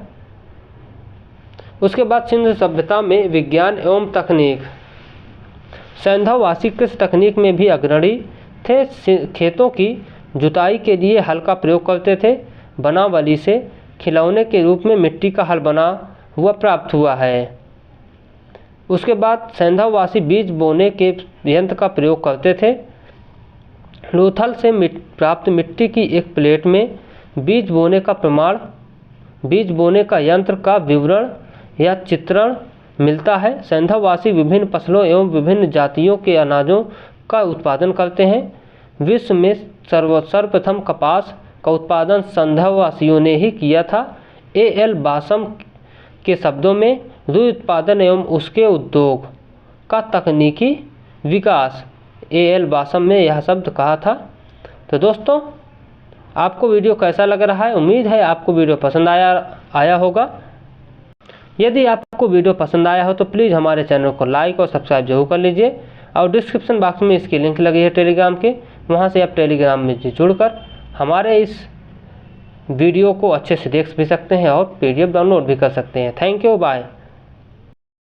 उसके बाद सिंधु सभ्यता में विज्ञान एवं तकनीक। सिंधुवासी कृषि तकनीक में भी अग्रणी थे। खेतों की जुताई के लिए हल का प्रयोग करते थे। बनावली से खिलौने के रूप में मिट्टी का हल बना हुआ प्राप्त हुआ है। उसके बाद सैंधववासी बीज बोने के यंत्र का प्रयोग करते थे। लोथल से प्राप्त मिट्टी की एक प्लेट में बीज बोने का प्रमाण, बीज बोने का यंत्र का विवरण या चित्रण मिलता है। सैंधववासी विभिन्न फसलों एवं विभिन्न जातियों के अनाजों का उत्पादन करते हैं। विश्व में सर्वप्रथम कपास का उत्पादन सैंधववासियों ने ही किया था। ए.एल. बासम के शब्दों में रुई उत्पादन एवं उसके उद्योग का तकनीकी विकास, ए.एल. बासम ने यह शब्द कहा था। तो दोस्तों, आपको वीडियो कैसा लग रहा है? उम्मीद है आपको वीडियो पसंद आया होगा। यदि आपको वीडियो पसंद आया हो तो प्लीज़ हमारे चैनल को लाइक और सब्सक्राइब जरूर कर लीजिए। और डिस्क्रिप्शन बॉक्स में इसकी लिंक लगी है टेलीग्राम के, वहाँ से आप टेलीग्राम में जुड़कर हमारे इस वीडियो को अच्छे से देख भी सकते हैं और PDF डाउनलोड भी कर सकते हैं। Thank you, bye.